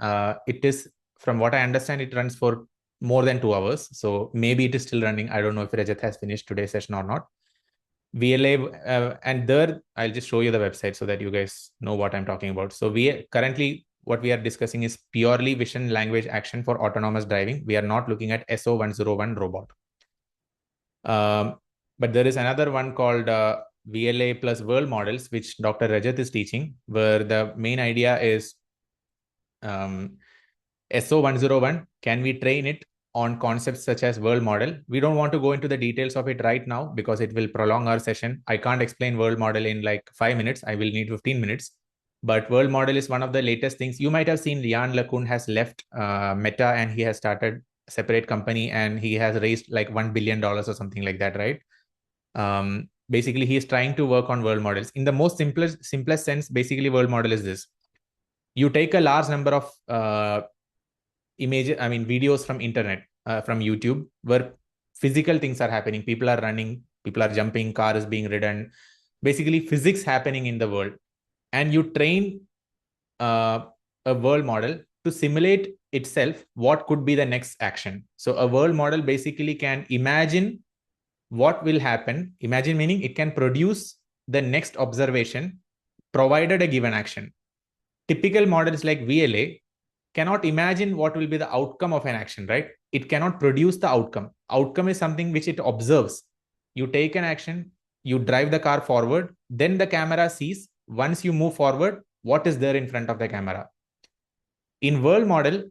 It is, from what I understand, it runs for more than 2 hours. So maybe it is still running. I don't know if Rajat has finished today's session or not. VLA, and there I'll just show you the website so that you guys know what I'm talking about. So we currently, what we are discussing is purely vision language action for autonomous driving. We are not looking at SO101 robot. But there is another one called VLA plus world models, which Dr. Rajat is teaching, where the main idea is SO101, can we train it on concepts such as world model? We don't want to go into the details of it right now because it will prolong our session. I can't explain world model in like 5 minutes. I will need 15 minutes. But world model is one of the latest things. You might have seen Jan LeCun has left Meta and he has started a separate company and he has raised like $1 billion or something like that, right? Basically, he is trying to work on world models. In the most simplest sense, basically world model is this. You take a large number of videos from internet, from YouTube, where physical things are happening. People are running, people are jumping, car is being ridden. Basically, physics happening in the world. And you train a world model to simulate itself what could be the next action. So a world model basically can imagine what will happen. Imagine meaning it can produce the next observation provided a given action. Typical models like VLA cannot imagine what will be the outcome of an action, right? It cannot produce the outcome. Outcome is something which it observes. You take an action, you drive the car forward, then the camera sees, once you move forward, what is there in front of the camera. In world model,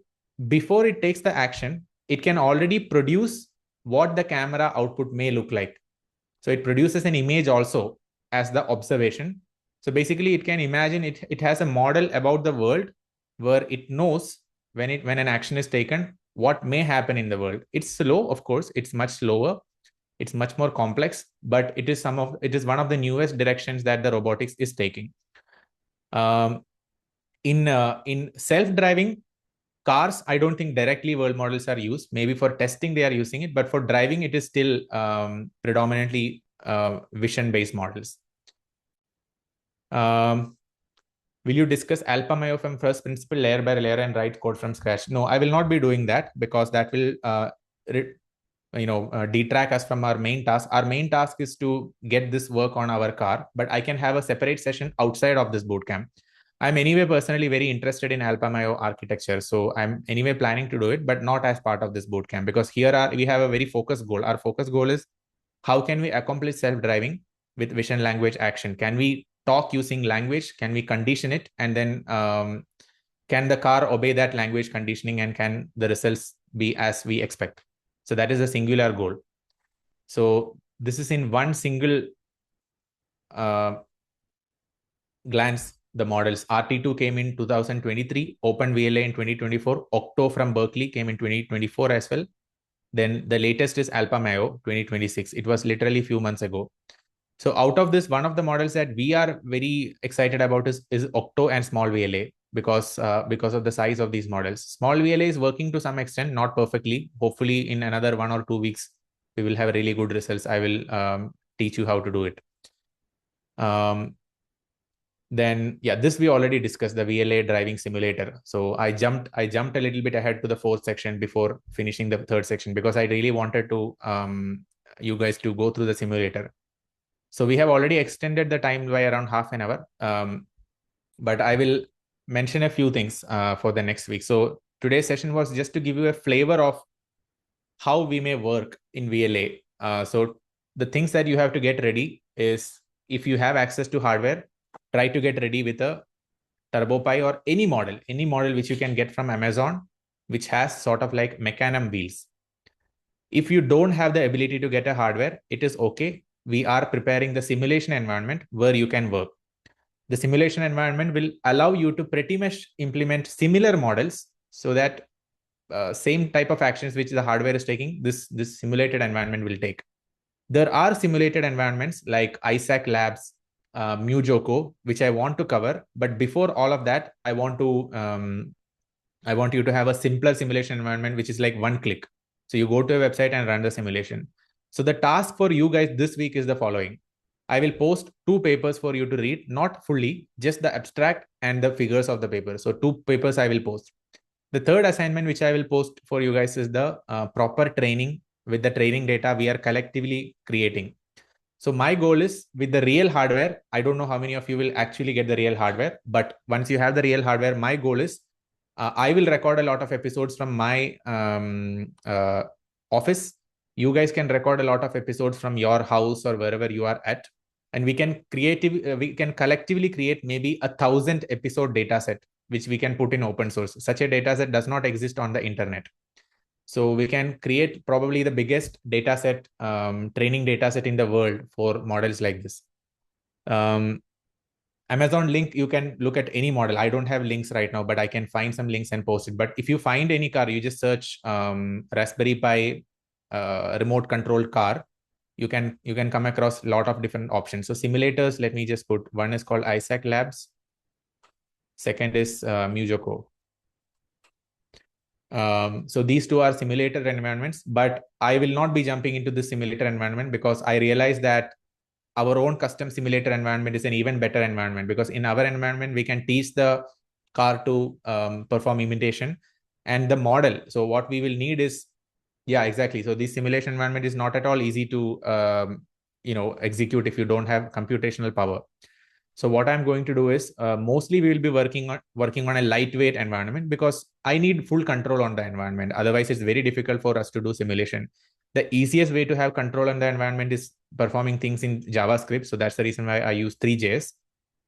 before it takes the action, it can already produce what the camera output may look like. So it produces an image also as the observation. So basically it can imagine it has a model about the world where it knows when an action is taken, what may happen in the world. It's slow, of course, it's much slower. It's much more complex, but it is one of the newest directions that the robotics is taking. In self-driving cars, I don't think directly world models are used. Maybe for testing they are using it, but for driving it is still predominantly vision-based models. Will you discuss Alpha Mayo from first principle, layer by layer, and write code from scratch? No, I will not be doing that because that will detract us from our main task. Our main task is to get this work on our car, but I can have a separate session outside of this bootcamp. I'm anyway personally very interested in Alpha Mayo architecture, so I'm anyway planning to do it, but not as part of this bootcamp, because we have a very focused goal. Our focus goal is how can we accomplish self-driving with vision, language, action? Can we talk using language? Can we condition it? And then can the car obey that language conditioning, and can the results be as we expect? So that is a singular goal. So this is in one single glance. The models RT2 came in 2023, OpenVLA in 2024, Octo from Berkeley came in 2024 as well. Then the latest is Alpha Mayo 2026. It was literally a few months ago. So out of this, one of the models that we are very excited about is Octo and small VLA, because of the size of these models. Small VLA is working to some extent, not perfectly. Hopefully in another 1 or 2 weeks, we will have really good results. I will teach you how to do it. Then yeah, this we already discussed, the VLA driving simulator. So I jumped a little bit ahead to the fourth section before finishing the third section, because I really wanted to you guys to go through the simulator. So we have already extended the time by around half an hour, but I will mention a few things for the next week. So today's session was just to give you a flavor of how we may work in VLA. So the things that you have to get ready is, if you have access to hardware, try to get ready with a TurboPi or any model which you can get from Amazon, which has sort of like mecanum wheels. If you don't have the ability to get a hardware, it is okay. We are preparing the simulation environment where you can work. The simulation environment will allow you to pretty much implement similar models, so that same type of actions which the hardware is taking, this simulated environment will take. There are simulated environments like Isaac Labs, Mujoko, which I want to cover. But before all of that, I want you to have a simpler simulation environment, which is like one click. So you go to a website and run the simulation. So the task for you guys this week is the following. I will post 2 papers for you to read, not fully, just the abstract and the figures of the paper. So 2 papers I will post. The third assignment which I will post for you guys is the proper training with the training data we are collectively creating. So my goal is, with the real hardware, I don't know how many of you will actually get the real hardware, but once you have the real hardware, my goal is I will record a lot of episodes from my office. You guys can record a lot of episodes from your house or wherever you are at, and we can collectively create maybe 1,000 episode data set, which we can put in open source. Such a data set does not exist on the internet. So we can create probably the biggest data set, training data set in the world for models like this. Amazon link, you can look at any model. I don't have links right now, but I can find some links and post it. But if you find any car, you just search Raspberry Pi remote controlled car. You can come across a lot of different options. So simulators, let me just put, one is called Isaac Labs. Second is Mujoko. So these 2 are simulator environments, but I will not be jumping into the simulator environment, because I realize that our own custom simulator environment is an even better environment, because in our environment, we can teach the car to perform imitation and the model. So what we will need is, yeah, exactly. So this simulation environment is not at all easy to, execute if you don't have computational power. So what I'm going to do is mostly we will be working on a lightweight environment, because I need full control on the environment. Otherwise, it's very difficult for us to do simulation. The easiest way to have control on the environment is performing things in JavaScript. So that's the reason why I use Three.js.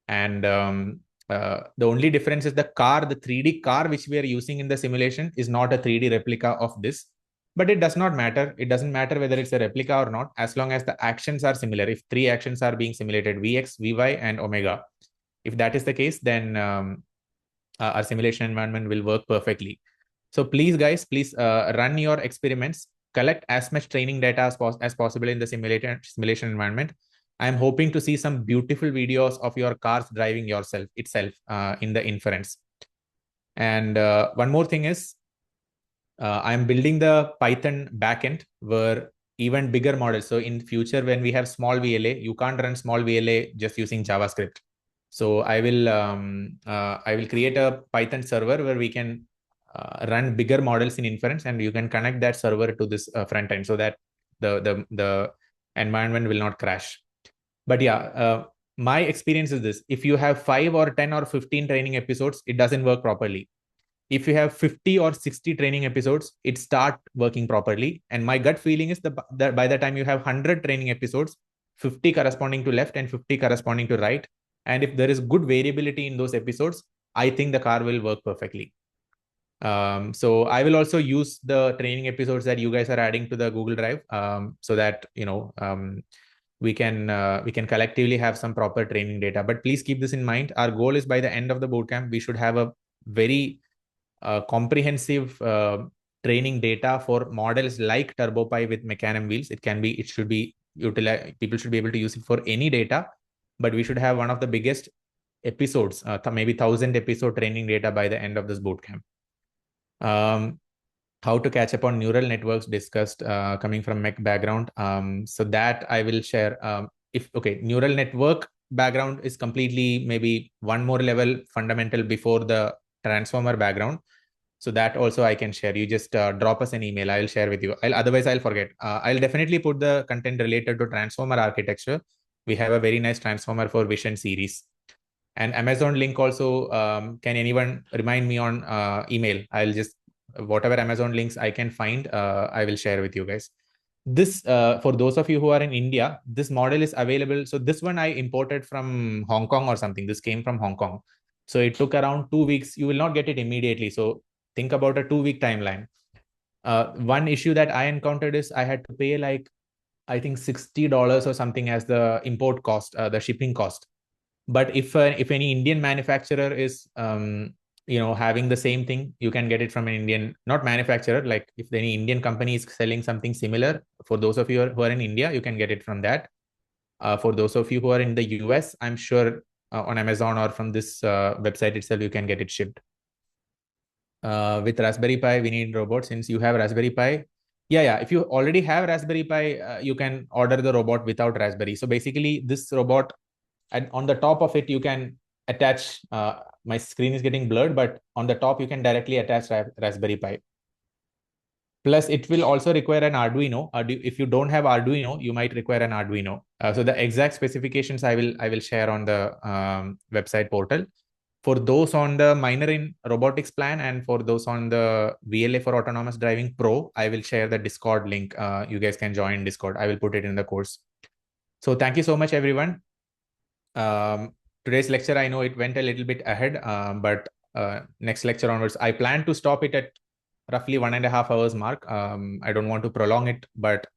And the only difference is the 3D car which we are using in the simulation is not a 3D replica of this. But it does not matter. It doesn't matter whether it's a replica or not, as long as the actions are similar. If 3 actions are being simulated, Vx, Vy, and Omega, if that is the case, then our simulation environment will work perfectly. So please, guys, run your experiments, collect as much training data as possible in the simulation environment. I'm hoping to see some beautiful videos of your cars driving itself in the inference. And one more thing is, I'm building the Python backend where even bigger models. So in future, when we have small VLA, you can't run small VLA just using JavaScript. So I will create a Python server where we can run bigger models in inference, and you can connect that server to this front end so that the environment will not crash. But yeah, my experience is this: if you have 5 or 10 or 15 training episodes, it doesn't work properly. If you have 50 or 60 training episodes, it start working properly. And my gut feeling is that by the time you have 100 training episodes, 50 corresponding to left and 50 corresponding to right, and if there is good variability in those episodes, I think the car will work perfectly. So I will also use the training episodes that you guys are adding to the Google Drive, so that we can collectively have some proper training data. But please keep this in mind. Our goal is by the end of the bootcamp, we should have a very comprehensive training data for models like TurboPi with mecanum wheels. It should be utilized. People should be able to use it for any data, but we should have one of the biggest episodes, maybe 1,000 episode training data by the end of this bootcamp. How to catch up on neural networks discussed, coming from mech background. So that I will share. Neural network background is completely maybe one more level fundamental before the transformer background. So that also I can share. You just drop us an email. I'll share with you. Otherwise I'll forget. I'll definitely put the content related to transformer architecture. We have a very nice transformer for Vision series. And Amazon link also, can anyone remind me on email? I'll just, whatever Amazon links I can find, I will share with you guys. This, for those of you who are in India, this model is available. So this one I imported from Hong Kong or something. This came from Hong Kong. So it took around 2 weeks. You will not get it immediately. So think about a 2-week timeline. One issue that I encountered is I had to pay like, I think $60 or something as the import cost, the shipping cost. But if any Indian manufacturer is having the same thing, you can get it from an Indian, not manufacturer, like if any Indian company is selling something similar, for those of you who are in India, you can get it from that. For those of you who are in the US, I'm sure on Amazon or from this website itself, you can get it shipped. With Raspberry Pi, we need robot. Since you have Raspberry Pi, yeah. If you already have Raspberry Pi, you can order the robot without Raspberry. So basically, this robot, and on the top of it, you can attach. My screen is getting blurred, but on the top, you can directly attach Raspberry Pi. Plus, it will also require an Arduino. If you don't have Arduino, you might require an Arduino. So the exact specifications I will share on the website portal. For those on the minor in robotics plan and for those on the VLA for Autonomous Driving Pro, I will share the Discord link. You guys can join Discord. I will put it in the course. So thank you so much, everyone. Today's lecture, I know it went a little bit ahead, but next lecture onwards, I plan to stop it at roughly 1.5 hours mark. I don't want to prolong it, but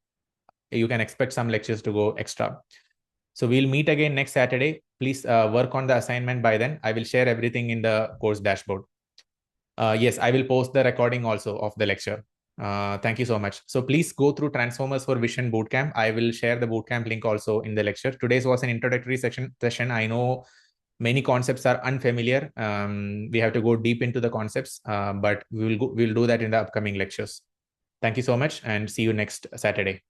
you can expect some lectures to go extra. So we'll meet again next Saturday. Please work on the assignment by then. I will share everything in the course dashboard. Yes, I will post the recording also of the lecture. Thank you so much. So please go through Transformers for Vision Bootcamp. I will share the bootcamp link also in the lecture. Today's was an introductory session. I know many concepts are unfamiliar. We have to go deep into the concepts, but we'll do that in the upcoming lectures. Thank you so much and see you next Saturday.